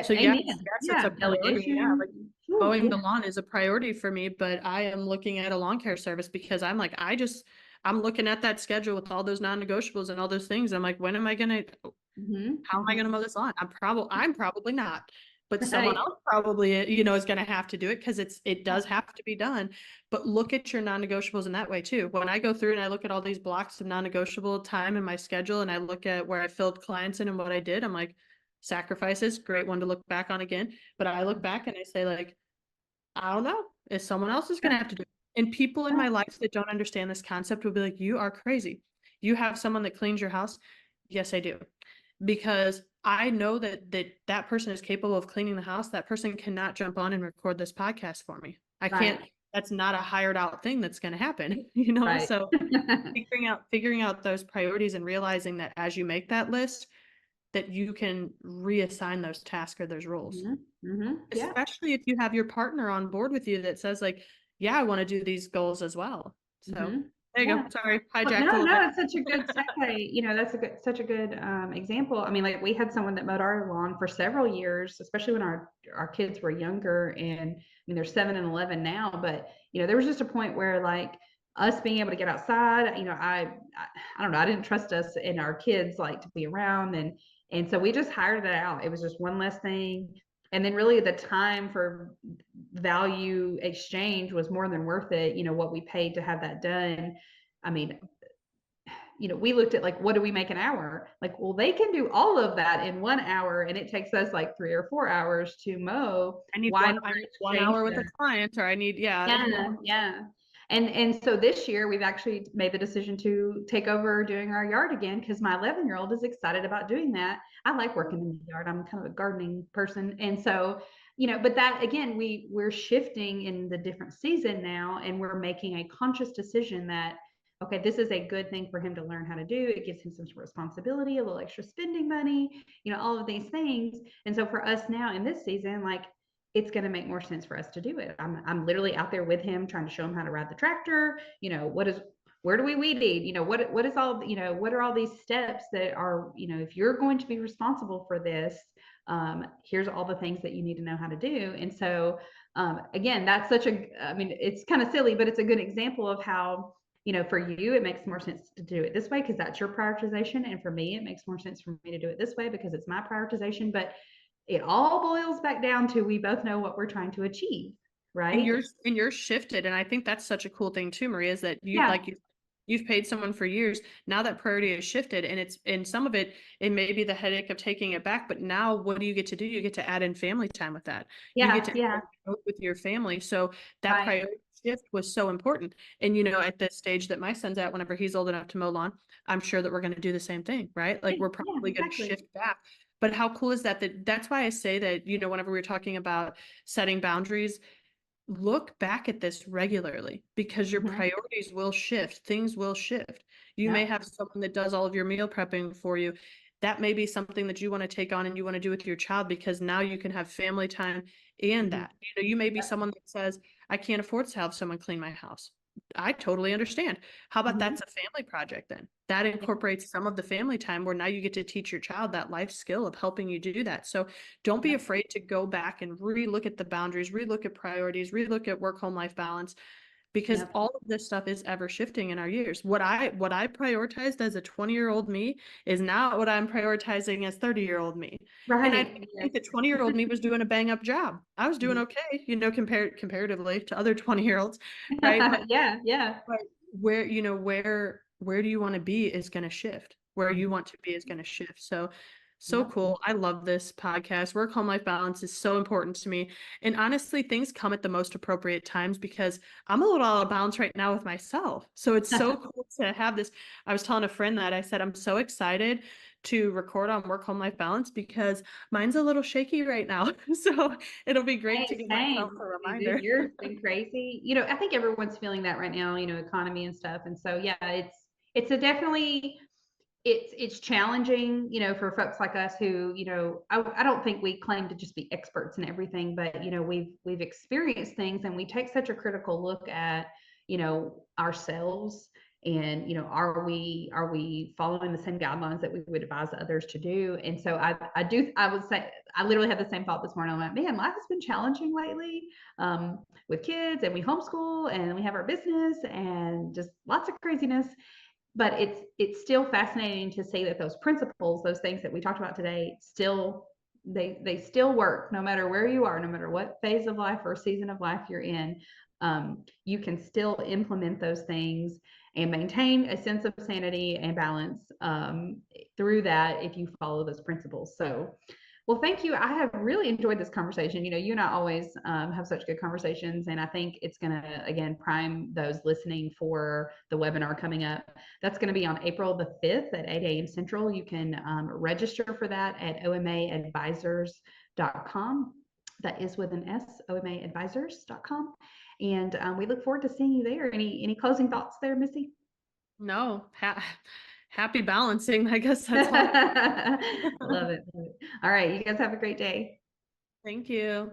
So yes, amen. it's a Yeah. priority. Yeah, like Delegation. Whew, mowing yeah. the lawn is a priority for me, but I am looking at a lawn care service because I'm like, I'm looking at that schedule with all those non-negotiables and all those things. I'm like, when am I gonna, how am I gonna mow this lawn? I'm probably not, but someone Right. else probably, is gonna have to do it because it does have to be done. But look at your non-negotiables in that way too. When I go through and I look at all these blocks of non-negotiable time in my schedule and I look at where I filled clients in and what I did, I'm like, sacrifices, great one to look back on again. But I look back and I say, like, I don't know, if someone else is gonna have to do it. And people in my life that don't understand this concept will be like, you are crazy. You have someone that cleans your house? Yes, I do. Because I know that person is capable of cleaning the house. That person cannot jump on and record this podcast for me. I can't, Right. that's not a hired out thing that's going to happen, Right. So figuring out those priorities and realizing that as you make that list, that you can reassign those tasks or those roles, Yeah. especially if you have your partner on board with you that says, like, yeah, I want to do these goals as well. So there you go. Yeah. Sorry, Well, hijacked a no, little no, bit. it's such a good segue. That's such a good example. I mean, like we had someone that mowed our lawn for several years, especially when our kids were younger. And I mean, they're 7 and 11 now, but there was just a point where like us being able to get outside, I don't know, I didn't trust us and our kids like to be around, and so we just hired it out. It was just one less thing. And then really the time for value exchange was more than worth it. What we paid to have that done. I mean, we looked at like, what do we make an hour? Like, well, they can do all of that in 1 hour and it takes us like 3 or 4 hours to mow. Why not I need one exchange hour with a that? client, or I need, yeah. Yeah. And so this year we've actually made the decision to take over doing our yard again because my 11-year-old is excited about doing that. I like working in the yard. I'm kind of a gardening person. And so, but that again, we're shifting in the different season now and we're making a conscious decision that okay, this is a good thing for him to learn how to do. It gives him some responsibility, a little extra spending money, all of these things. And so for us now in this season, like it's going to make more sense for us to do it. I'm literally out there with him trying to show him how to ride the tractor. Where do we weed eat? What is all, what are all these steps that are, if you're going to be responsible for this, here's all the things that you need to know how to do. And so, again, I mean, it's kind of silly, but it's a good example of how, for you, it makes more sense to do it this way because that's your prioritization. And for me, it makes more sense for me to do it this way because it's my prioritization. But it all boils back down to we both know what we're trying to achieve, And right? yours shifted. And I think that's such a cool thing too, Maria, is that Yeah, you've paid someone for years. Now that priority has shifted, and some of it may be the headache of taking it back, but now what do you get to do? You get to add in family time with that. You get yeah, to yeah, with your family. So that right. priority shift was so important. And at the stage that my son's at, whenever he's old enough to mow lawn, I'm sure that we're going to do the same thing, right? Like we're Yeah, probably going to exactly. shift back. But how cool is that's why I say that, whenever we're talking about setting boundaries, look back at this regularly because your Hmm. priorities will shift. Things will shift. You may Yeah, have someone that does all of your meal prepping for you. that may be something that you want to take on and you want to do with your child, because now you can have family time and Mhm. that. You may be someone that says, I can't afford to have someone clean my house. I totally understand. How about Mhm. that's a family project then? That Yeah. incorporates some of the family time where now you get to teach your child that life skill of helping you do that. So don't be Yeah. afraid to go back and relook at the boundaries, relook at priorities, relook at work home life balance, because Yep. all of this stuff is ever shifting in our years. What I prioritized as a 20-year-old me is not what I'm prioritizing as 30-year-old me. And I Right. think Yes. the 20-year-old me was doing a bang up job. I was doing Mhm. okay, comparatively to other 20-year-olds, right? But Yeah. Yeah. but where do you want to be is going to shift. Where you Mhm. want to be is going to shift. So Yep. cool. I love this podcast. Work home life balance is so important to me. And honestly, things come at the most appropriate times because I'm a little out of balance right now with myself. So it's so cool to have this. I was telling a friend that I said I'm so excited to record on work home life balance because mine's a little shaky right now. So it'll be great to Hey, give myself same. a Dude, reminder. yours been crazy. I think everyone's feeling that right now, economy and stuff. And so, yeah, it's a definitely it's challenging, for folks like us who, I don't think we claim to just be experts in everything, but we've experienced things and we take such a critical look at, ourselves and are we following the same guidelines that we would advise others to do. And so I would say I literally had the same thought this morning. I'm like, man, life has been challenging lately, with kids, and we homeschool and we have our business and just lots of craziness. But it's still fascinating to see that those principles, those things that we talked about today, still they still work no matter where you are, no matter what phase of life or season of life you're in. You can still implement those things and maintain a sense of sanity and balance, through that, if you follow those principles. So, well, thank you. I have really enjoyed this conversation. You and I always, have such good conversations, and I think it's going to, again, prime those listening for the webinar coming up. That's going to be on April the 5th at 8 a.m. Central. You can, register for that at omaadvisors.com. That is with an S, omaadvisors.com. And, we look forward to seeing you there. Any closing thoughts there, Missy? No, happy balancing. I guess that's all. Love it. Love it. All right. You guys have a great day. Thank you.